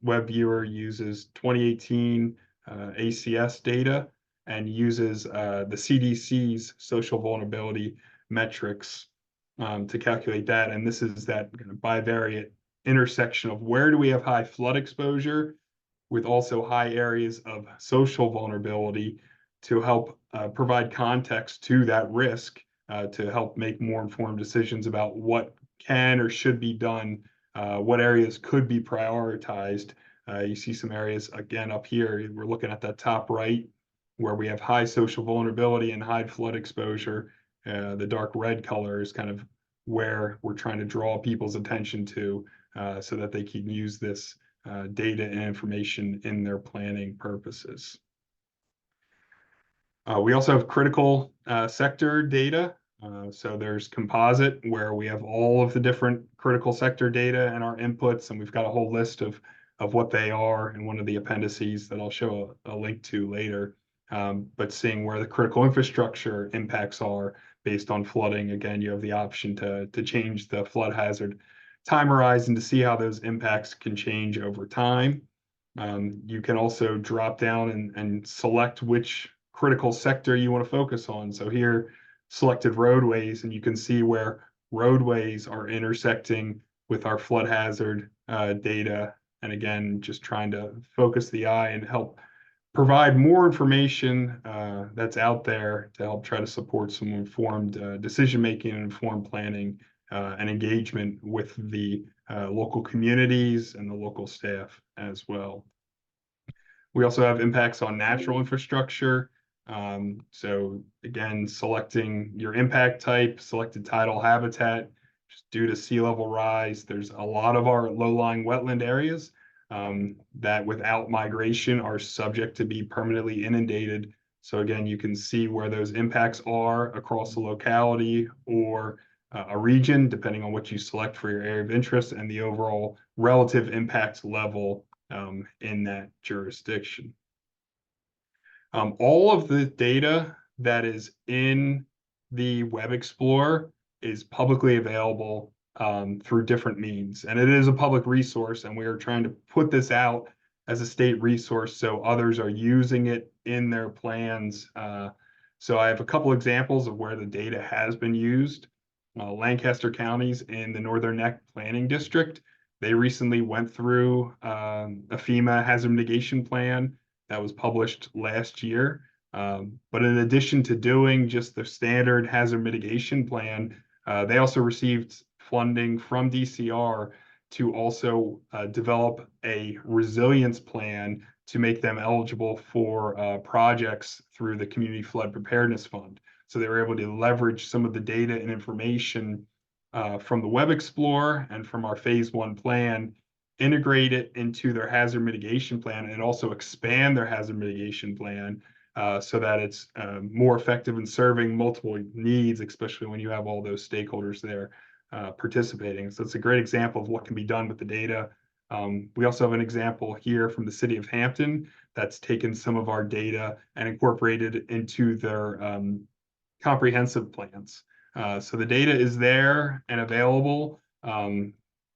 web viewer uses 2018 ACS data and uses the CDC's social vulnerability metrics to calculate that. And this is that kind of bivariate intersection of where do we have high flood exposure with also high areas of social vulnerability to help provide context to that risk to help make more informed decisions about what can or should be done, what areas could be prioritized. You see some areas, again, up here, we're looking at that top right, where we have high social vulnerability and high flood exposure. The dark red color is kind of where we're trying to draw people's attention to so that they can use this data and information in their planning purposes. We also have critical sector data. So there's composite, where we have all of the different critical sector data and our inputs, and we've got a whole list of what they are in one of the appendices that I'll show a link to later. But seeing where the critical infrastructure impacts are based on flooding, again, you have the option to change the flood hazard time horizon to see how those impacts can change over time. You can also drop down and select which critical sector you want to focus on. So here, selected roadways, and you can see where roadways are intersecting with our flood hazard data. And again, just trying to focus the eye and help provide more information that's out there to help try to support some informed decision-making and informed planning and engagement with the local communities and the local staff as well. We also have impacts on natural infrastructure. So again, selecting your impact type, selected tidal habitat, just due to sea level rise. There's a lot of our low-lying wetland areas that without migration are subject to be permanently inundated. So again, you can see where those impacts are across the locality or a region, depending on what you select for your area of interest and the overall relative impact level in that jurisdiction. All of the data that is in the Web Explorer is publicly available through different means. And it is a public resource, and we are trying to put this out as a state resource so others are using it in their plans. So I have a couple examples of where the data has been used. Lancaster counties in the Northern Neck Planning District, they recently went through a FEMA hazard mitigation plan that was published last year. But in addition to doing just the standard hazard mitigation plan, they also received funding from DCR to also develop a resilience plan to make them eligible for projects through the Community Flood Preparedness Fund. So they were able to leverage some of the data and information from the Web Explorer and from our phase 1 plan, integrate it into their hazard mitigation plan, and also expand their hazard mitigation plan so that it's more effective in serving multiple needs, especially when you have all those stakeholders there participating. So it's a great example of what can be done with the data. We also have an example here from the city of Hampton that's taken some of our data and incorporated into their comprehensive plans. So the data is there and available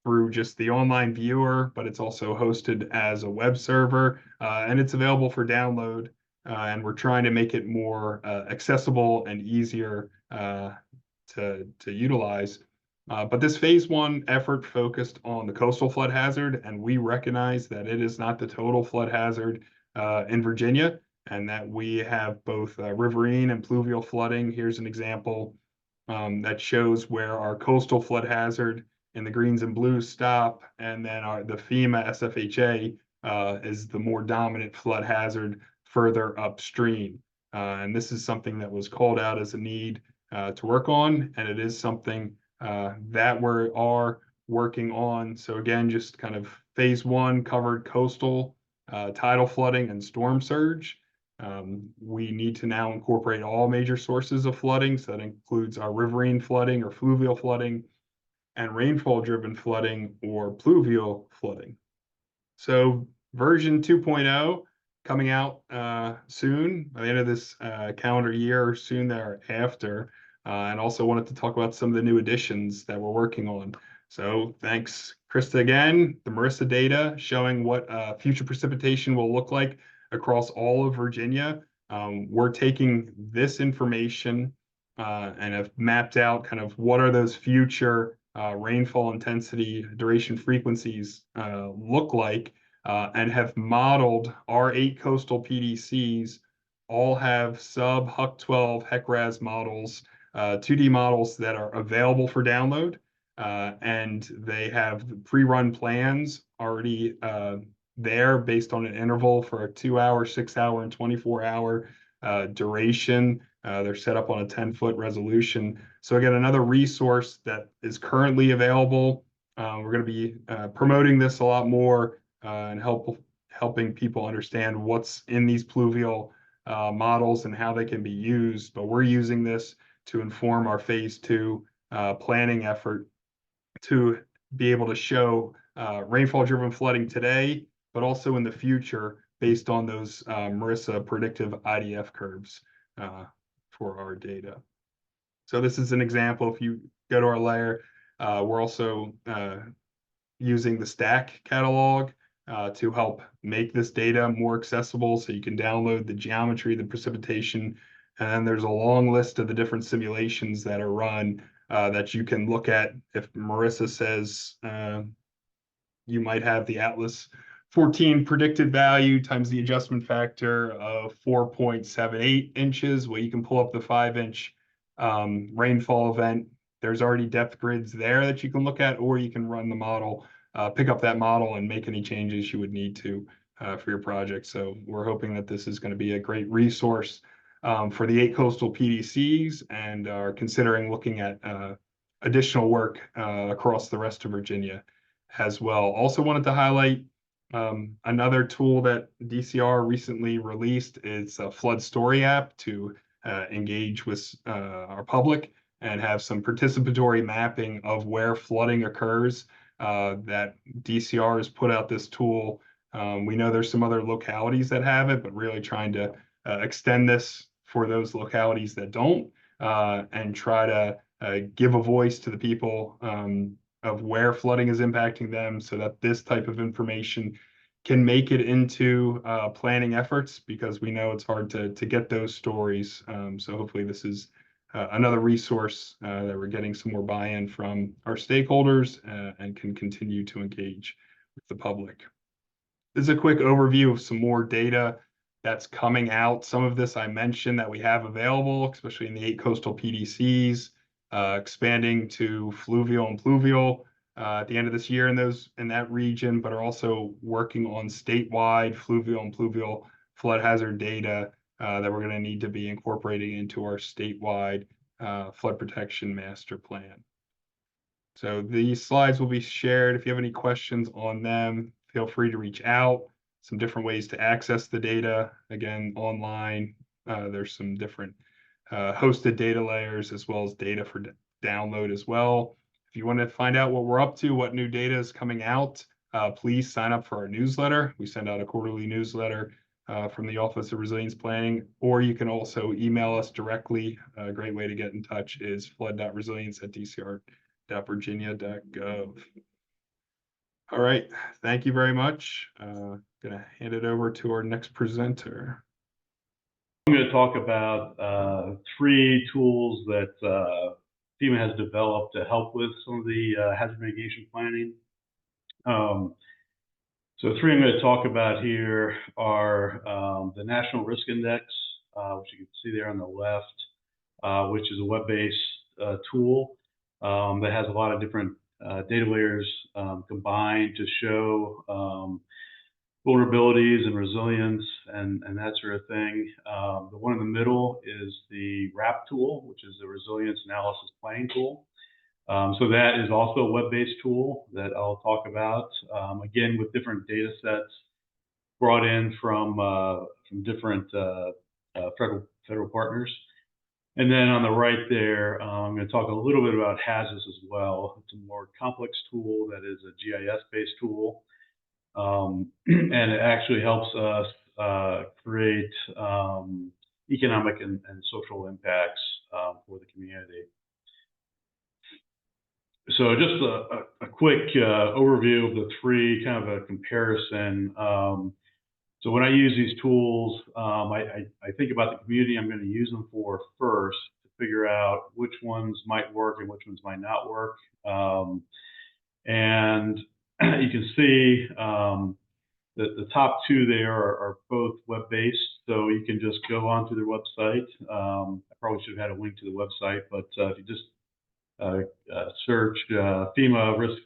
through just the online viewer, but it's also hosted as a web server, and it's available for download. And we're trying to make it more accessible and easier to utilize. But this phase 1 effort focused on the coastal flood hazard, and we recognize that it is not the total flood hazard in Virginia, and that we have both riverine and pluvial flooding. Here's an example that shows where our coastal flood hazard in the greens and blues stop, and then the FEMA SFHA is the more dominant flood hazard further upstream. And this is something that was called out as a need to work on, and it is something that we are working on. So again, just kind of phase 1 covered coastal, tidal flooding, and storm surge. We need to now incorporate all major sources of flooding. So that includes our riverine flooding or fluvial flooding, and rainfall-driven flooding or pluvial flooding. So version 2.0 coming out soon, by the end of this calendar year or soon thereafter. And also wanted to talk about some of the new additions that we're working on. So thanks, Krista, again. The MARISA data showing what future precipitation will look like across all of Virginia. We're taking this information and have mapped out kind of what are those future rainfall intensity, duration, frequencies look like, and have modeled our 8 coastal PDCs all have sub HUC 12 HEC-RAS models, 2D models that are available for download. And they have pre-run plans already there based on an interval for a 2-hour, 6-hour, and 24-hour duration. They're set up on a 10-foot resolution. So again, another resource that is currently available. We're going to be promoting this a lot more and helping people understand what's in these pluvial models and how they can be used. But we're using this to inform our phase 2 planning effort to be able to show rainfall-driven flooding today, but also in the future based on those MARISA predictive IDF curves for our data. So this is an example. If you go to our layer, we're also using the stack catalog to help make this data more accessible, so you can download the geometry, the precipitation, and then there's a long list of the different simulations that are run that you can look at. If MARISA says you might have the Atlas 14 predicted value times the adjustment factor of 4.78 inches, well, you can pull up the 5-inch rainfall event. There's already depth grids there that you can look at, or you can run the model, pick up that model and make any changes you would need to for your project. So we're hoping that this is going to be a great resource for the 8 coastal PDCs, and are considering looking at additional work across the rest of Virginia as well. Also wanted to highlight another tool that DCR recently released. It's a flood story app to engage with our public and have some participatory mapping of where flooding occurs. That DCR has put out this tool. We know there's some other localities that have it, but really trying to extend this for those localities that don't, and try to give a voice to the people of where flooding is impacting them, so that this type of information can make it into planning efforts, because we know it's hard to get those stories. So hopefully this is another resource that we're getting some more buy-in from our stakeholders and can continue to engage with the public. This is a quick overview of some more data that's coming out. Some of this I mentioned that we have available, especially in the 8 coastal PDCs, expanding to fluvial and pluvial at the end of this year in that region, but are also working on statewide fluvial and pluvial flood hazard data that we're going to need to be incorporating into our statewide flood protection master plan. So these slides will be shared. If you have any questions on them, feel free to reach out. Some different ways to access the data. Again, online, there's some different hosted data layers, as well as data for download as well. If you want to find out what we're up to, what new data is coming out, please sign up for our newsletter. We send out a quarterly newsletter from the Office of Resilience Planning, or you can also email us directly. A great way to get in touch is flood.resilience@dcr.virginia.gov. All right, thank you very much. Gonna hand it over to our next presenter. I'm going to talk about 3 tools that FEMA has developed to help with some of the hazard mitigation planning. So 3 I'm going to talk about here are the National Risk Index, which you can see there on the left, which is a web-based tool that has a lot of different data layers combined to show vulnerabilities and resilience and that sort of thing. The one in the middle is the RAPT tool, which is the Resilience Analysis Planning tool. So that is also a web-based tool that I'll talk about, again, with different data sets brought in from different federal partners. And then on the right there, I'm going to talk a little bit about HAZUS as well. It's a more complex tool that is a GIS-based tool. And it actually helps us create economic and social impacts for the community. So just a quick overview of the three, kind of a comparison. So when I use these tools, I think about the community I'm going to use them for first to figure out which ones might work and which ones might not work. And you can see that the top two there are both web-based, so you can just go onto their website. I probably should have had a link to the website, but if you just search FEMA risk,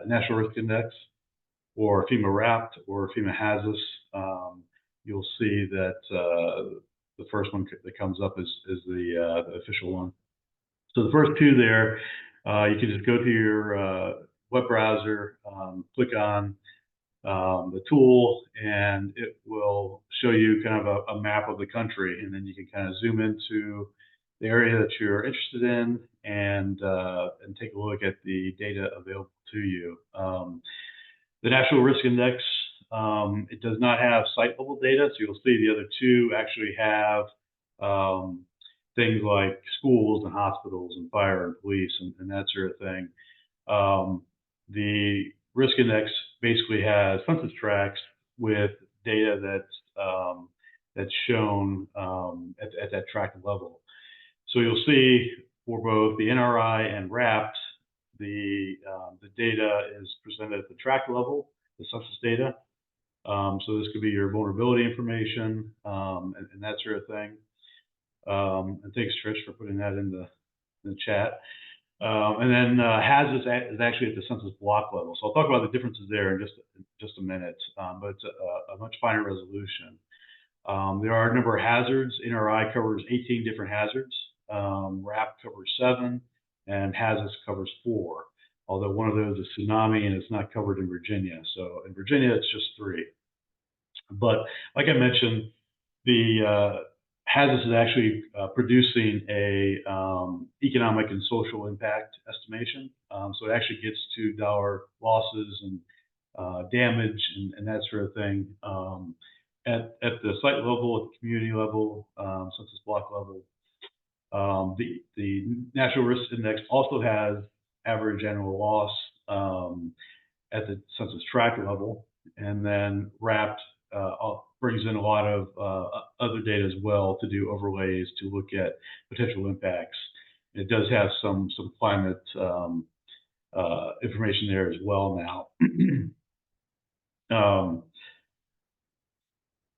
National Risk Index, or FEMA RAPT, or FEMA HAZUS, you'll see that the first one that comes up is the official one. So the first two there, you can just go to your web browser, click on the tool, and it will show you kind of a map of the country, and then you can kind of zoom into the area that you're interested in and take a look at the data available to you. The National Risk Index, it does not have site level data, so you'll see the other two actually have things like schools and hospitals and fire and police and that sort of thing. The Risk Index basically has census tracts with data that's shown at that tract level. So you'll see for both the NRI and RAPT, the data is presented at the tract level, the census data. So this could be your vulnerability information and that sort of thing. And thanks, Trish, for putting that in the chat. And then HAZUS is actually at the census block level. So I'll talk about the differences there in just a minute, but it's a much finer resolution. There are a number of hazards. NRI covers 18 different hazards. RAPT covers 7, and HAZUS covers 4. Although one of those is tsunami, and it's not covered in Virginia. So in Virginia, it's just 3. But like I mentioned, the HAZUS is actually producing a economic and social impact estimation. So it actually gets to dollar losses and damage and that sort of thing at the site level, at the community level, census block level. The National Risk Index also has average annual loss at the census tract level, and then RAPT brings in a lot of other data as well to do overlays to look at potential impacts. It does have some climate information there as well now.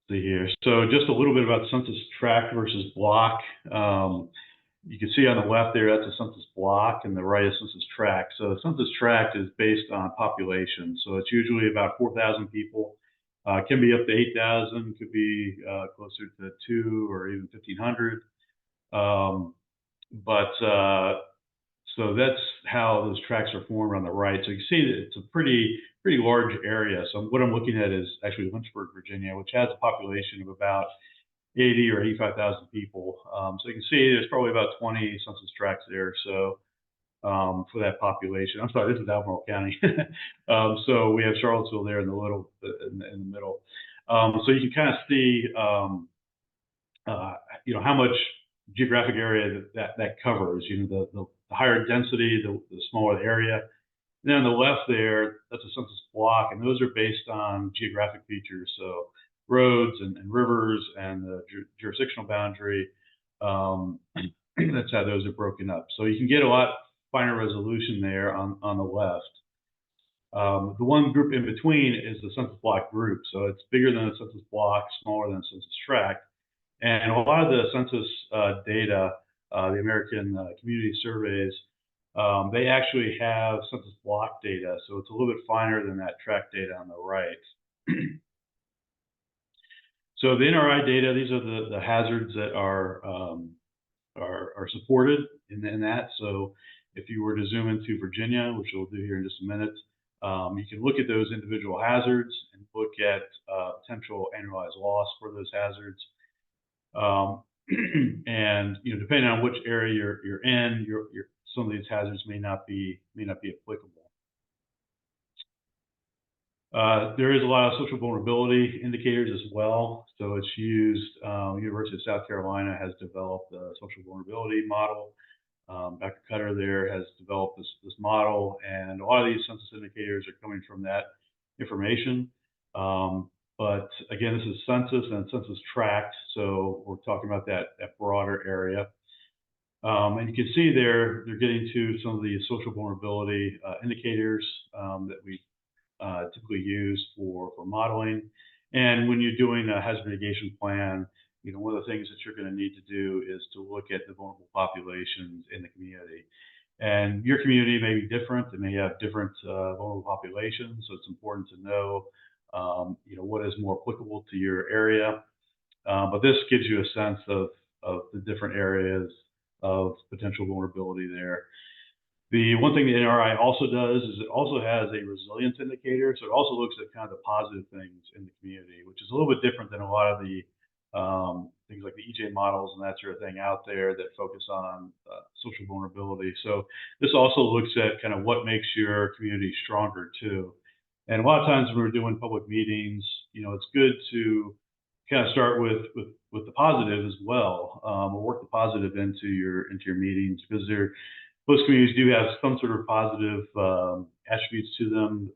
See here. So just a little bit about census tract versus block. You can see on the left there, that's a census block, and the right is census tract. So the census tract is based on population. So it's usually about 4,000 people. Can be up to 8,000, could be closer to 2 or even 1,500. So that's how those tracts are formed on the right. So you can see that it's a pretty large area. So what I'm looking at is actually Lynchburg, Virginia, which has a population of about 80 or 85,000 people. So you can see there's probably about 20 census tracts there. So for that population, I'm sorry, this is Albemarle County. So we have Charlottesville there in the middle. So you can kind of see, how much geographic area that covers. The higher density, the smaller the area. And then on the left there, that's a census block, and those are based on geographic features. So roads and rivers and the jurisdictional boundary. That's how those are broken up. So you can get a lot finer resolution there on the left. The one group in between is the census block group. So it's bigger than a census block, smaller than a census tract. And a lot of the census data, the American Community Surveys, they actually have census block data. So it's a little bit finer than that tract data on the right. So the NRI data, these are the hazards that are supported in that. So if you were to zoom into Virginia, which we'll do here in just a minute, you can look at those individual hazards and look at potential annualized loss for those hazards. And depending on which area you're in, some of these hazards may not be applicable. There is a lot of social vulnerability indicators as well. So it's used, University of South Carolina has developed a social vulnerability model. Dr. Cutter there has developed this model, and a lot of these census indicators are coming from that information. But again, this is census and census tract, so we're talking about that broader area. And you can see there, they're getting to some of the social vulnerability indicators that we typically use for modeling. And when you're doing a hazard mitigation plan, one of the things that you're going to need to do is to look at the vulnerable populations in the community. And your community may be different. It may have different vulnerable populations, so it's important to know, what is more applicable to your area. But this gives you a sense of the different areas of potential vulnerability there. The one thing the NRI also does is it also has a resilience indicator. So it also looks at kind of the positive things in the community, which is a little bit different than a lot of the things like the EJ models and that sort of thing out there that focus on social vulnerability. So this also looks at kind of what makes your community stronger too. And a lot of times when we're doing public meetings, it's good to kind of start with the positive as well, or work the positive into your meetings, because most communities do have some sort of positive attributes to them,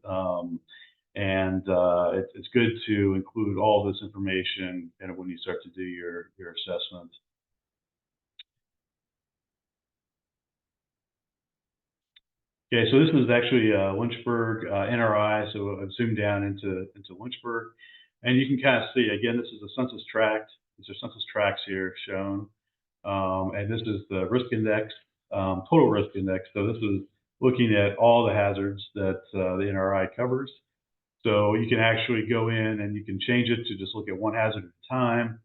and it's good to include all this information kind of when you start to do your assessment. Okay, so this is actually Lynchburg NRI. So I've zoomed down into Lynchburg, and you can kind of see, again, this is a census tract. These are census tracts here shown, and this is the risk index, total risk index. So this is looking at all the hazards that the NRI covers. So you can actually go in and you can change it to just look at one hazard at a time.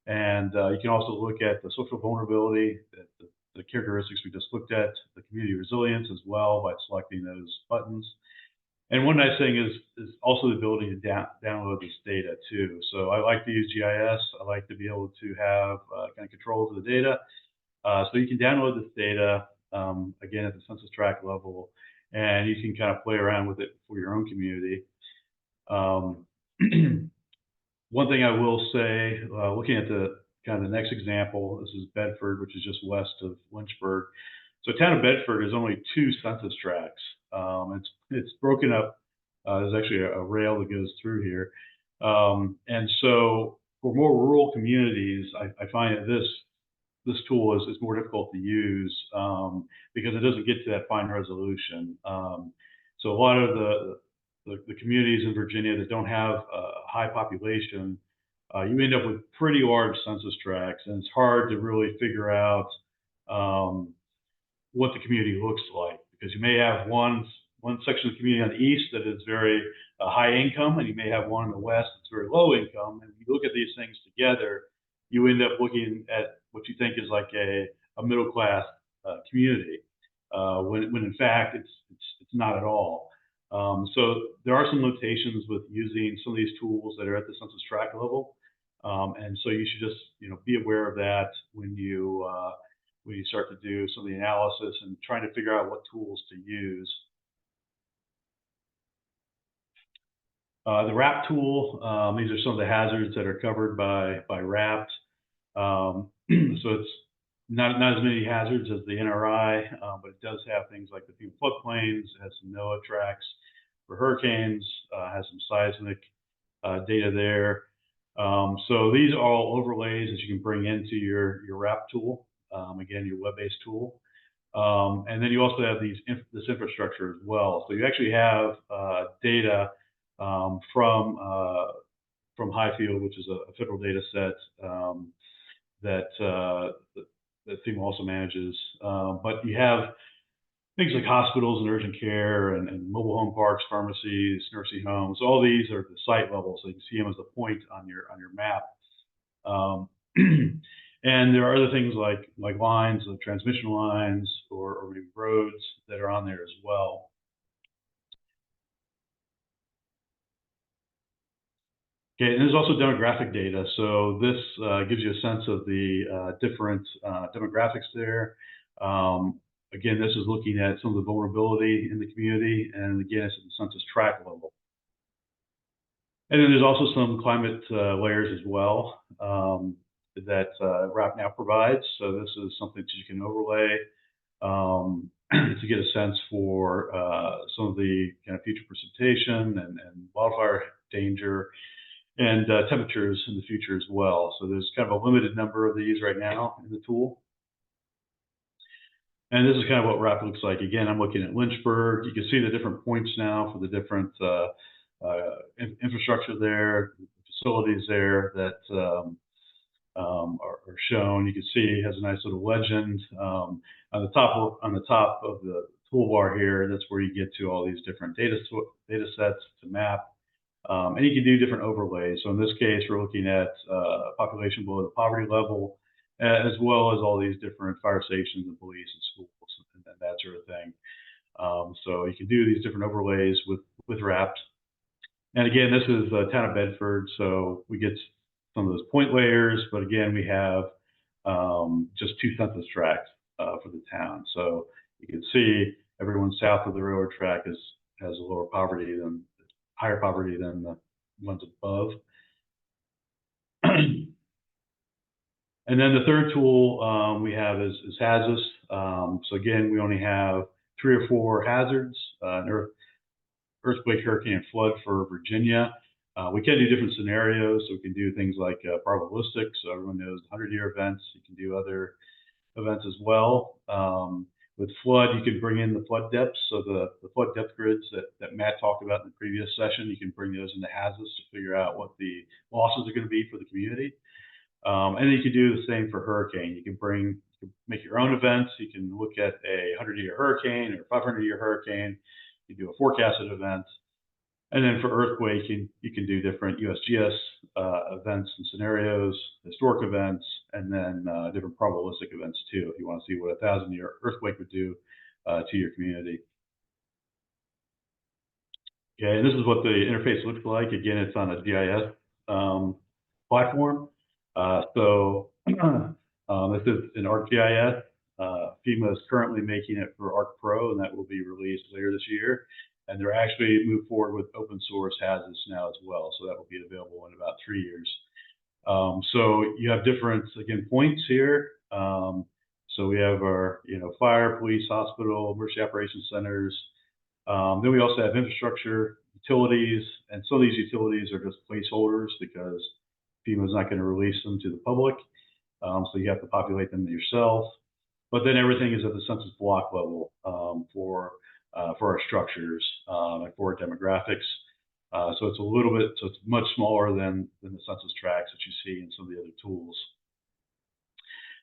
And you can also look at the social vulnerability, the characteristics we just looked at, the community resilience as well by selecting those buttons. And one nice thing is also the ability to download this data too. So I like to use GIS. I like to be able to have kind of control over the data. So you can download this data, again, at the census tract level, and you can kind of play around with it for your own community. One thing I will say, looking at the kind of the next example, this is Bedford, which is just west of Lynchburg. So town of Bedford is only 2 census tracts. It's broken up. There's actually a rail that goes through here. And so for more rural communities, I find that this tool is more difficult to use because it doesn't get to that fine resolution. So a lot of the communities in Virginia that don't have a high population, you end up with pretty large census tracts, and it's hard to really figure out what the community looks like, because you may have one section of the community on the east that is very high income, and you may have one in the west that's very low income. And if you look at these things together, you end up looking at what you think is like a middle class community, when in fact it's not at all. So there are some limitations with using some of these tools that are at the census tract level, and so you should just be aware of that when you start to do some of the analysis and trying to figure out what tools to use. The RAPT tool, these are some of the hazards that are covered by RAPT. So it's not as many hazards as the NRI, but it does have things like the FEMA floodplains. It has some NOAA tracks for hurricanes, has some seismic data there. So these are all overlays that you can bring into your RAPT tool, again, your web-based tool. And then you also have this infrastructure as well. So you actually have data from Highfield, which is a federal data set that FEMA also manages. But you have things like hospitals and urgent care and mobile home parks, pharmacies, nursing homes. All these are at the site level, so you can see them as a point on your map. And there are other things like lines, like transmission lines, or maybe roads that are on there as well. Okay, and there's also demographic data. So this gives you a sense of the different demographics there. Again, this is looking at some of the vulnerability in the community, and again, it's at the census tract level. And then there's also some climate layers as well that RAPT now provides. So this is something that you can overlay to get a sense for some of the kind of future precipitation and wildfire danger and temperatures in the future as well. So there's kind of a limited number of these right now in the tool. And this is kind of what RAPT looks like. Again, I'm looking at Lynchburg. You can see the different points now for the different infrastructure there, facilities there that are shown. You can see it has a nice little legend on the top of the toolbar here. That's where you get to all these different data sets to map, and you can do different overlays. So in this case, we're looking at population below the poverty level, as well as all these different fire stations and police and schools and that sort of thing. So you can do these different overlays with RAPT. And again, this is the town of Bedford, so we get some of those point layers, but again, we have just 2 census tracts for the town. So you can see everyone south of the railroad track has a higher poverty than the ones above. And then the third tool we have is HAZUS. So again, we only have 3 or 4 hazards, earthquake, hurricane, and flood for Virginia. We can do different scenarios, so we can do things like probabilistic, so everyone knows 100-year events. You can do other events as well. With flood, you can bring in the flood depths, so the flood depth grids that Matt talked about in the previous session, you can bring those into HAZUS to figure out what the losses are going to be for the community. And then you can do the same for hurricane. You can make your own events. You can look at a 100-year hurricane or 500-year hurricane. You do a forecasted event. And then for earthquake, you can do different USGS events and scenarios, historic events, and then different probabilistic events too, if you want to see what a 1,000-year earthquake would do to your community. Okay, and this is what the interface looks like. Again, it's on a GIS platform. So this is an ArcGIS. FEMA is currently making it for ArcPro, and that will be released later this year. And they're actually moved forward with open source HAZUS now as well. So that will be available in about 3 years. So you have different, again, points here. So we have our, fire, police, hospital, emergency operations centers. Then we also have infrastructure, utilities, and some of these utilities are just placeholders because FEMA is not going to release them to the public. So you have to populate them yourself. But then everything is at the census block level for our structures and for our demographics. So it's much smaller than the census tracts that you see in some of the other tools.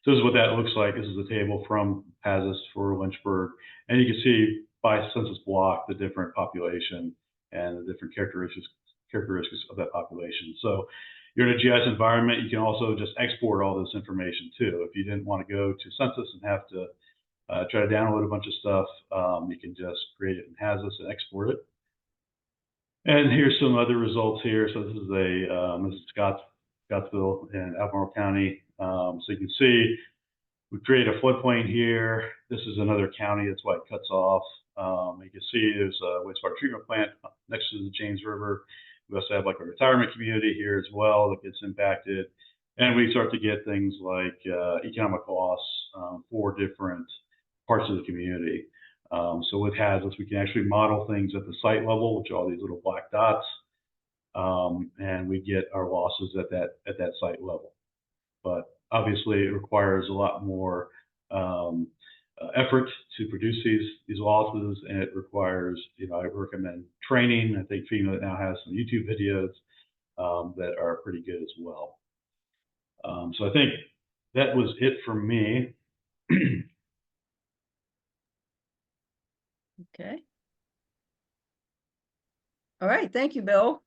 So this is what that looks like. This is the table from HAZUS for Lynchburg. And you can see by census block the different population and the different characteristics of that population. So you're in a GIS environment, you can also just export all this information too. If you didn't want to go to census and have to try to download a bunch of stuff, you can just create it in HAZUS and export it. And here's some other results here. So this is Scottsville and Albemarle County. So you can see we create a floodplain here. This is another county, that's why it cuts off. You can see there's a wastewater treatment plant next to the James River. We also have like a retirement community here as well that gets impacted. And we start to get things like economic loss for different parts of the community. So with HAZUS, we can actually model things at the site level, which are all these little black dots, and we get our losses at that site level. But obviously, it requires a lot more effort to produce these losses, and it requires, I recommend training. I think FEMA now has some YouTube videos that are pretty good as well. So I think that was it for me. Okay. All right, thank you, Bill.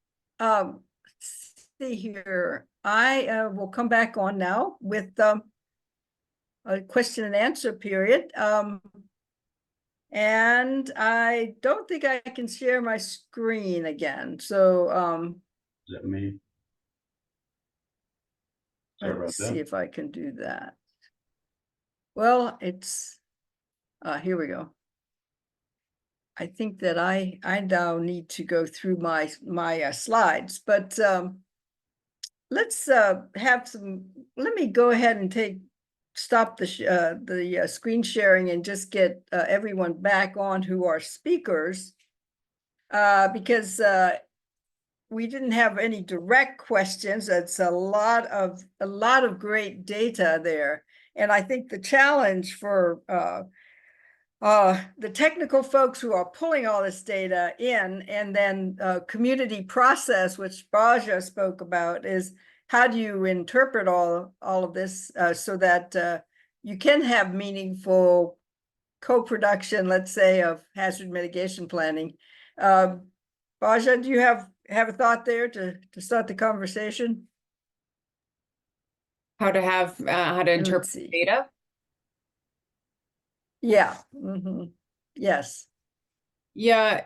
See here, I will come back on now with a question and answer period. And I don't think I can share my screen again. So Is that me? Sorry about let's that. see if I can do that. Well, it's here we go. I think that I now need to go through my slides, but let's have some. Let me go ahead and stop the screen sharing and just get everyone back on who are speakers, because we didn't have any direct questions. It's a lot of great data there, and I think the challenge for the technical folks who are pulling all this data in, and then community process, which Baja spoke about, is how do you interpret all of this so that you can have meaningful co-production, let's say, of hazard mitigation planning. Baja, do you have a thought there to start the conversation? How to interpret data? Yeah. Mm-hmm. Yes. Yeah,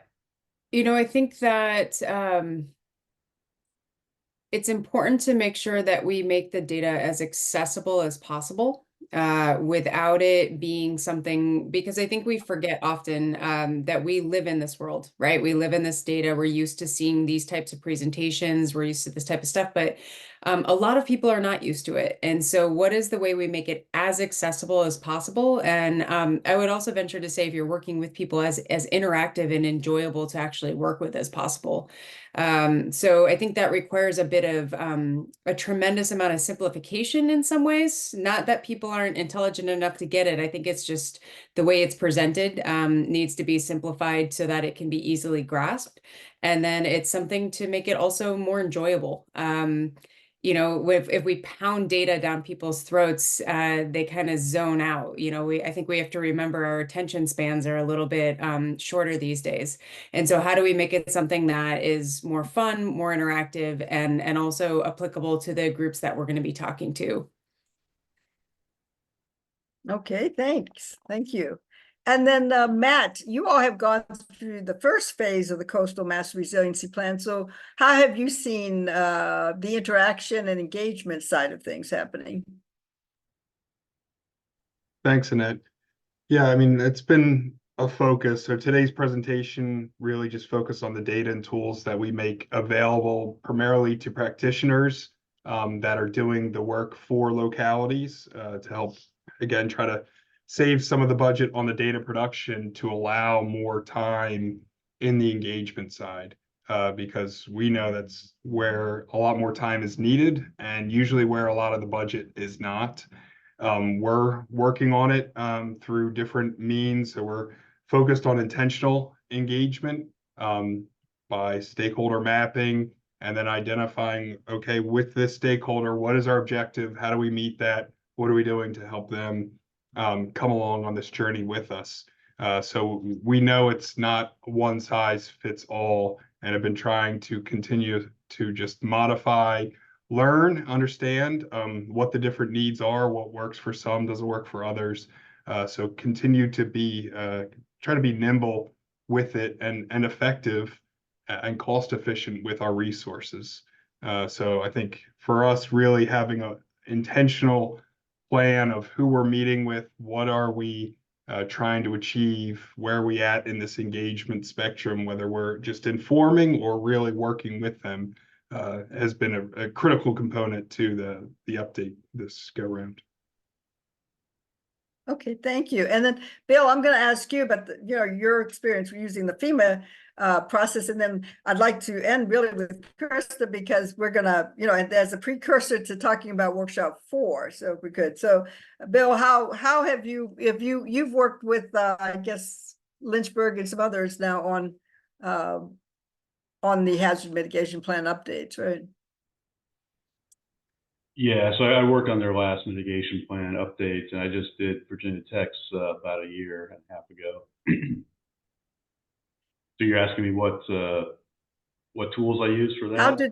I think that it's important to make sure that we make the data as accessible as possible without it being something, because I think we forget often that we live in this world, right? We live in this data. We're used to seeing these types of presentations. We're used to this type of stuff, but a lot of people are not used to it. And so what is the way we make it as accessible as possible? And I would also venture to say, if you're working with people, as interactive and enjoyable to actually work with as possible. So I think that requires a bit of a tremendous amount of simplification in some ways. Not that people aren't intelligent enough to get it. I think it's just the way it's presented needs to be simplified so that it can be easily grasped. And then it's something to make it also more enjoyable. If we pound data down people's throats, they kind of zone out. I think we have to remember our attention spans are a little bit shorter these days. And so how do we make it something that is more fun, more interactive, and also applicable to the groups that we're going to be talking to? Okay, thanks. Thank you. And then Matt, you all have gone through the first phase of the Coastal Mass Resiliency Plan. So how have you seen the interaction and engagement side of things happening? Thanks, Annette. Yeah, I mean, it's been a focus. So today's presentation really just focused on the data and tools that we make available primarily to practitioners that are doing the work for localities to help, again, try to save some of the budget on the data production to allow more time in the engagement side, because we know that's where a lot more time is needed and usually where a lot of the budget is not. We're working on it through different means. So we're focused on intentional engagement by stakeholder mapping, and then identifying, okay, with this stakeholder, what is our objective? How do we meet that? What are we doing to help them come along on this journey with us? So we know it's not one size fits all, and have been trying to continue to just modify, learn, understand what the different needs are, what works for some, doesn't work for others. So continue to be, try to be nimble with it and effective and cost efficient with our resources. So I think for us, really having an intentional plan of who we're meeting with, what are we trying to achieve, where are we at in this engagement spectrum, whether we're just informing or really working with them, has been a critical component to the update this go round. Okay, thank you. And then Bill, I'm going to ask you about your experience using the FEMA process, and then I'd like to end really with Krista, because we're going to, and as a precursor to talking about workshop 4. So if we could. So Bill, how have you've worked with I guess Lynchburg and some others now on the hazard mitigation plan updates, right? Yeah, so I worked on their last mitigation plan updates, and I just did Virginia Tech's about a year and a half ago. So you're asking me what tools I use for that?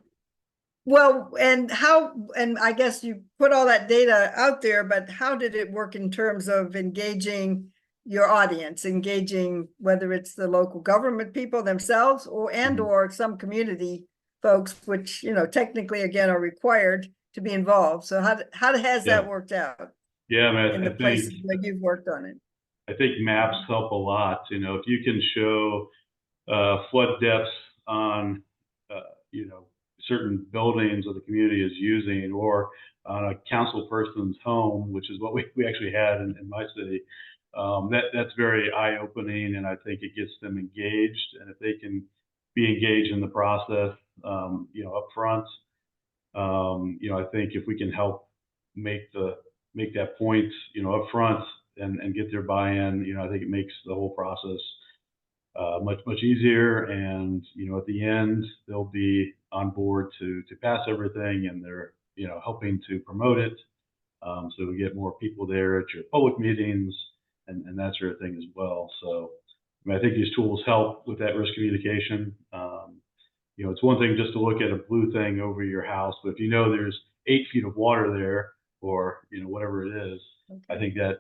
And I guess you put all that data out there, but how did it work in terms of engaging your audience, engaging whether it's the local government people themselves or some community folks, which technically again are required to be involved. So how has that worked out? Yeah, I mean, in the places where you've worked on it? I think maps help a lot. You know, if you can show flood depths on, you know, certain buildings that the community is using, or on a council person's home, which is what we actually had in my city, that's very eye-opening, and I think it gets them engaged. And if they can be engaged in the process, you know, up front, you know, I think if we can help make that point, you know, up front and get their buy-in, you know, I think it makes the whole process much easier. And, you know, at the end, they'll be on board to pass everything, and they're, you know, helping to promote it. So we get more people there at your public meetings and that sort of thing as well. So I mean, I think these tools help with that risk communication. You know, it's one thing just to look at a blue thing over your house, but if you know there's 8 feet of water there, or, you know, whatever it is, I think that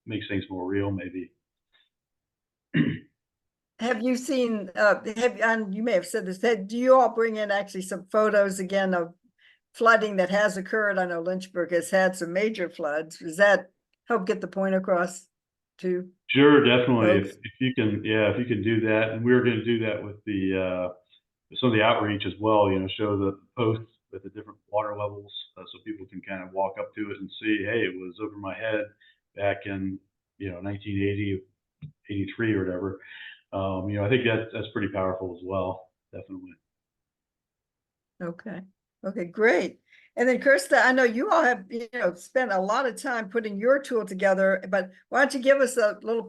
makes things more real, maybe. Have you seen, and you may have said this, do you all bring in actually some photos again of flooding that has occurred? I know Lynchburg has had some major floods. Does that help get the point across too? Sure, definitely. Folks? If you can, yeah, if you can do that, and we're going to do that with the some of the outreach as well. You know, show the posts with the different water levels, so people can kind of walk up to it and see, hey, it was over my head back in, you know, 1980, 83 or whatever. You know, I think that's pretty powerful as well. Definitely. Okay. Okay, great. And then Krista, I know you all have, you know, spent a lot of time putting your tool together, but why don't you give us a little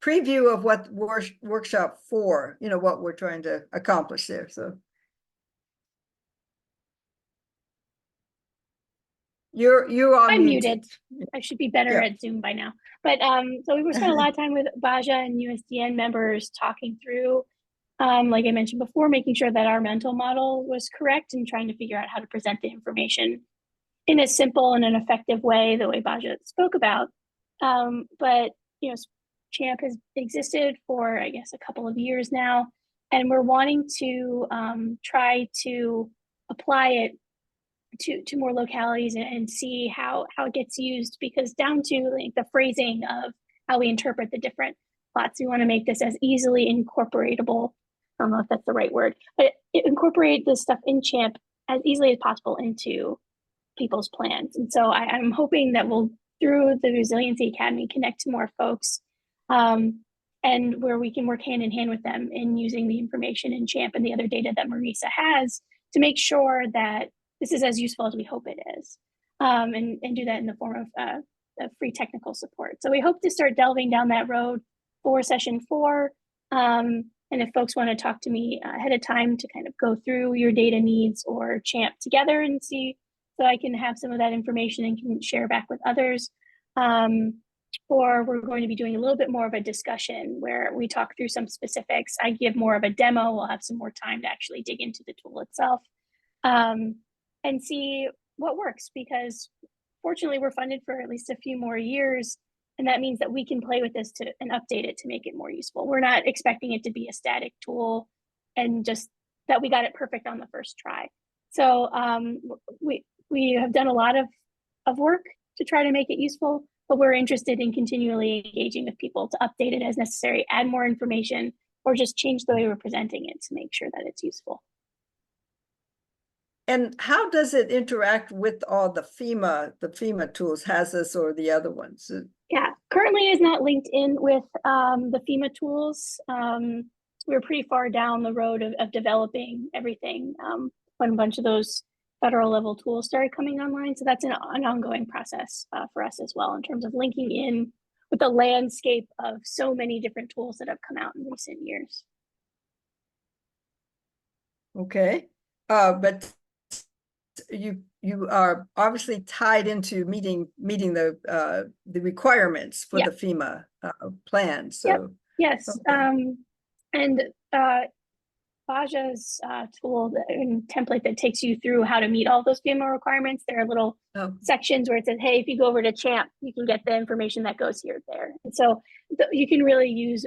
preview of what workshop 4, you know, what we're trying to accomplish there. So you are I'm muted. I should be better Yeah. at Zoom by now. But so we spent a lot of time with Baja and USDN members talking through, like I mentioned before, making sure that our mental model was correct and trying to figure out how to present the information in a simple and an effective way, the way Baja spoke about. But, you know, CHAMP has existed for, I guess, a couple of years now, and we're wanting to try to apply it to more localities and see how it gets used, because down to like the phrasing of how we interpret the different plots, we want to make this as easily incorporatable. I don't know if that's the right word, but incorporate this stuff in CHAMP as easily as possible into people's plans. And so I'm hoping that we'll, through the Resiliency Academy, connect to more folks, and where we can work hand in hand with them in using the information in CHAMP and the other data that MARISA has to make sure that this is as useful as we hope it is, and do that in the form of free technical support. So we hope to start delving down that road for session 4. And if folks want to talk to me ahead of time to kind of go through your data needs or CHAMP together and see, so I can have some of that information and can share back with others. Or we're going to be doing a little bit more of a discussion where we talk through some specifics. I give more of a demo. We'll have some more time to actually dig into the tool itself, and see what works, because fortunately we're funded for at least a few more years. And that means that we can play with this and update it to make it more useful. We're not expecting it to be a static tool and just that we got it perfect on the first try. So we have done a lot of work to try to make it useful, but we're interested in continually engaging with people to update it as necessary, add more information, or just change the way we're presenting it to make sure that it's useful. And how does it interact with all the FEMA tools, HAZUS or the other ones? Yeah, currently is not linked in with the FEMA tools. We're pretty far down the road of developing everything when a bunch of those federal level tools started coming online. So that's an ongoing process for us as well, in terms of linking in with the landscape of so many different tools that have come out in recent years. Okay, but you are obviously tied into meeting the requirements for the FEMA plan. So yep. Yes, okay. And Baja's tool and template that takes you through how to meet all those FEMA requirements. There are little sections where it says, hey, if you go over to CHAMP, you can get the information that goes here, there. And so you can really use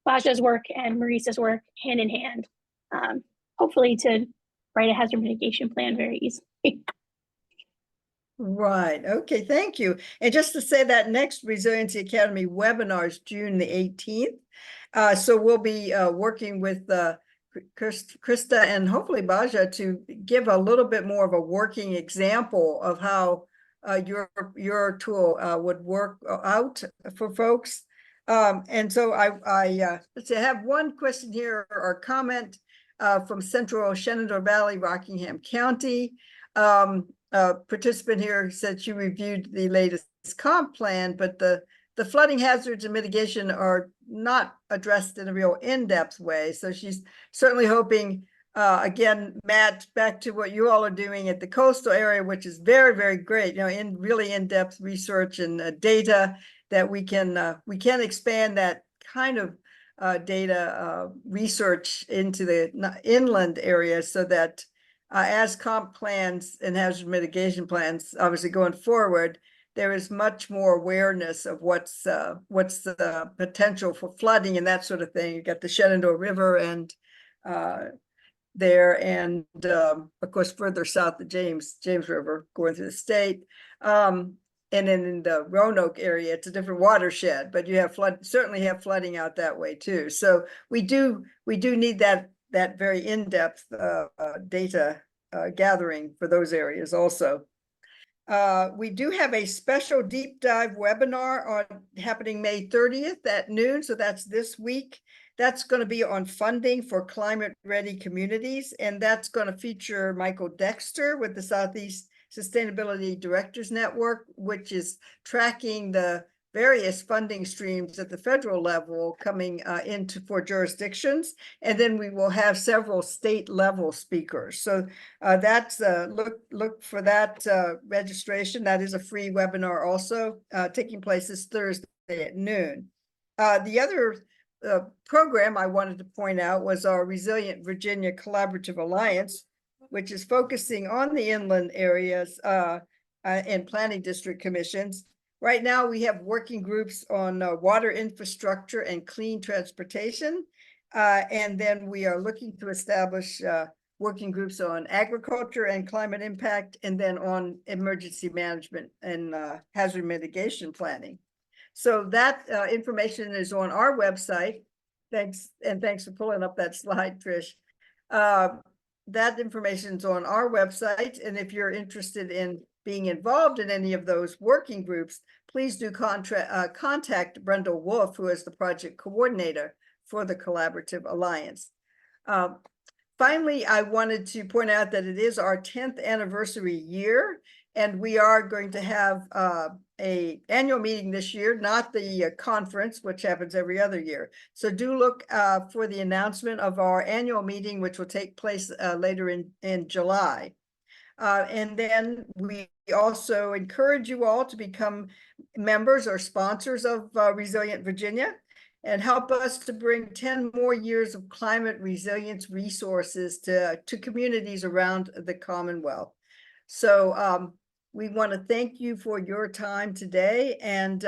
Baja's work and MARISA's work hand in hand, hopefully to write a hazard mitigation plan very easily. Right. Okay. Thank you. And just to say that next Resiliency Academy webinar is June the 18th. So we'll be working with Krista and hopefully Baja to give a little bit more of a working example of how your tool would work out for folks. And so let's see, I have one question here or comment from Central Shenandoah Valley, Rockingham County. Participant here said she reviewed the latest comp plan, but the flooding hazards and mitigation are not addressed in a real in-depth way. So she's certainly hoping, again, Matt, back to what you all are doing at the coastal area, which is very, very great, you know, in really in-depth research and data that we can expand that kind of data research into the inland areas so that as comp plans and hazard mitigation plans, obviously going forward, there is much more awareness of what's the potential for flooding and that sort of thing. You got the Shenandoah River and there, and of course further south the James River going through the state. And then in the Roanoke area, it's a different watershed, but you have certainly have flooding out that way too. So we do need that very in-depth data gathering for those areas also. We do have a special deep dive webinar happening May 30th at noon. So that's this week. That's going to be on funding for climate ready communities. And that's going to feature Michael Dexter with the Southeast Sustainability Directors Network, which is tracking the various funding streams at the federal level coming for jurisdictions. And then we will have several state level speakers. So that's look for that registration. That is a free webinar also taking place this Thursday at noon. The other program I wanted to point out was our Resilient Virginia Collaborative Alliance, which is focusing on the inland areas and planning district commissions. Right now, we have working groups on water infrastructure and clean transportation. And then we are looking to establish working groups on agriculture and climate impact, and then on emergency management and hazard mitigation planning. So that information is on our website. Thanks, and thanks for pulling up that slide, Trish. That information is on our website, and if you're interested in being involved in any of those working groups, please do contact Brenda Wolf, who is the project coordinator for the Collaborative Alliance. Finally, I wanted to point out that it is our 10th anniversary year, and we are going to have an annual meeting this year, not the conference, which happens every other year. So do look for the announcement of our annual meeting, which will take place later in July. And then we also encourage you all to become members or sponsors of Resilient Virginia and help us to bring 10 more years of climate resilience resources to communities around the Commonwealth. So we want to thank you for your time today and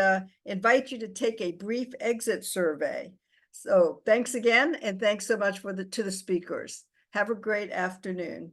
invite you to take a brief exit survey. So thanks again, and thanks so much to the speakers. Have a great afternoon.